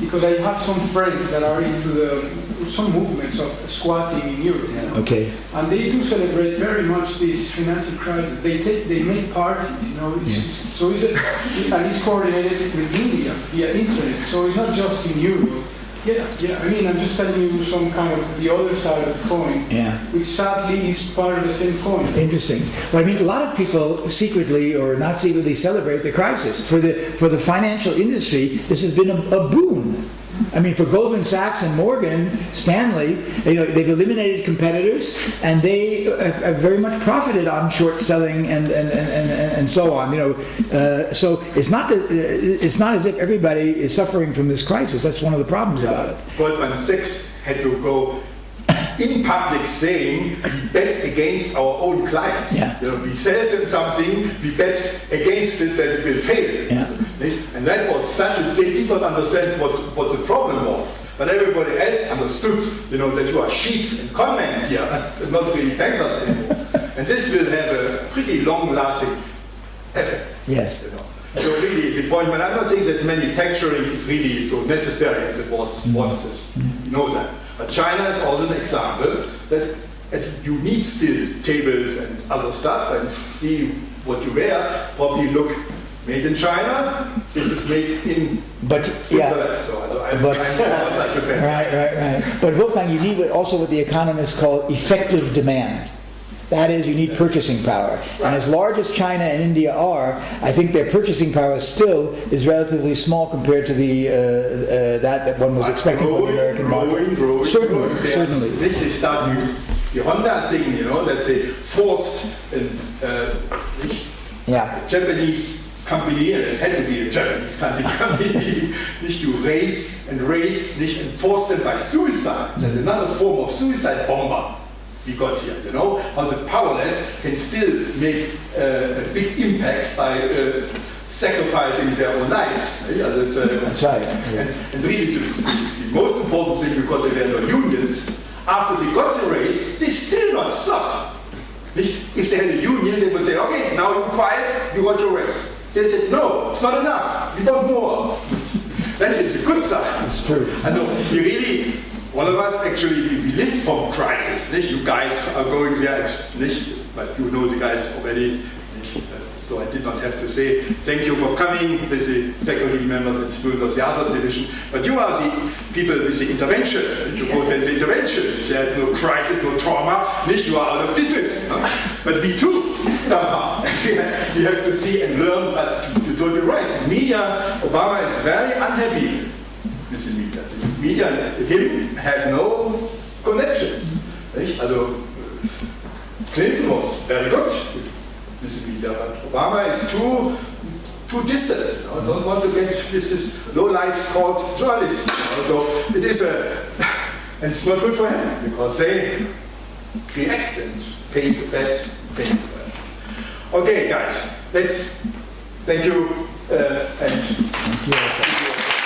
because I have some friends that are into some movements of squatting in Europe, Okay. and they do celebrate very much this financial crisis. They make parties, you know, and it's coordinated with India via internet, so it's not just in Europe. Yeah. I mean, I'm just telling you some kind of the other side of the coin, which sadly is part of the same coin. Interesting. Well, I mean, a lot of people secretly or not secretly celebrate the crisis. For the financial industry, this has been a boon. I mean, for Goldman Sachs and Morgan Stanley, they've eliminated competitors, and they have very much profited on short selling and so on. So it's not as if everybody is suffering from this crisis. That's one of the problems about it. Goldman Sachs had to go in public saying we bet against our own clients. Yeah. We sell them something, we bet against it that it will fail. Yeah. And that was such a, they did not understand what the problem was. But everybody else understood, that you are sheets and con men here, and not really bankers anymore. And this will have a pretty long-lasting effect. Yes. So really, the point, but I'm not saying that manufacturing is really so necessary as it was once. You know that. But China is also an example that you need still tables and other stuff, and see what you wear. Probably look made in China. This is made in Switzerland. So I'm outside Japan. Right. But Wolfgang, you need also what the economists call effective demand. That is, you need purchasing power. And as large as China and India are, I think their purchasing power still is relatively small compared to the that one was expecting from the American market. Growing. Certainly. This is starting the Honda thing, that they forced Japanese company, and it had to be a Japanese company, to raise and force them by suicide. That's another form of suicide bomber we got here, how the powerless can still make a big impact by sacrificing their own lives. That's right. And really the most important thing, because they were no unions, after they got the raise, they still not stopped. If they had a union, they would say, okay, now you're quiet, you got your raise. They said, no, it's not enough, we want more. That is a good sign. It's true. Also, we really, all of us actually, we live from crisis. You guys are going there, but you know the guys already. So I did not have to say thank you for coming with the faculty members and students of the other division. But you are the people with the intervention. You both had the intervention. There no crisis, no trauma. You are out of business. But we too, somehow. We have to see and learn. But you told me right. The media, Obama is very unhappy with the media. The media and him have no connections. Also, Clinton was very good with the media, but Obama is too distant. I don't want to get this low-life called journalists. So it is and it's not good for him because they react and paint bad thing. Okay, guys, let's thank you and Thank you.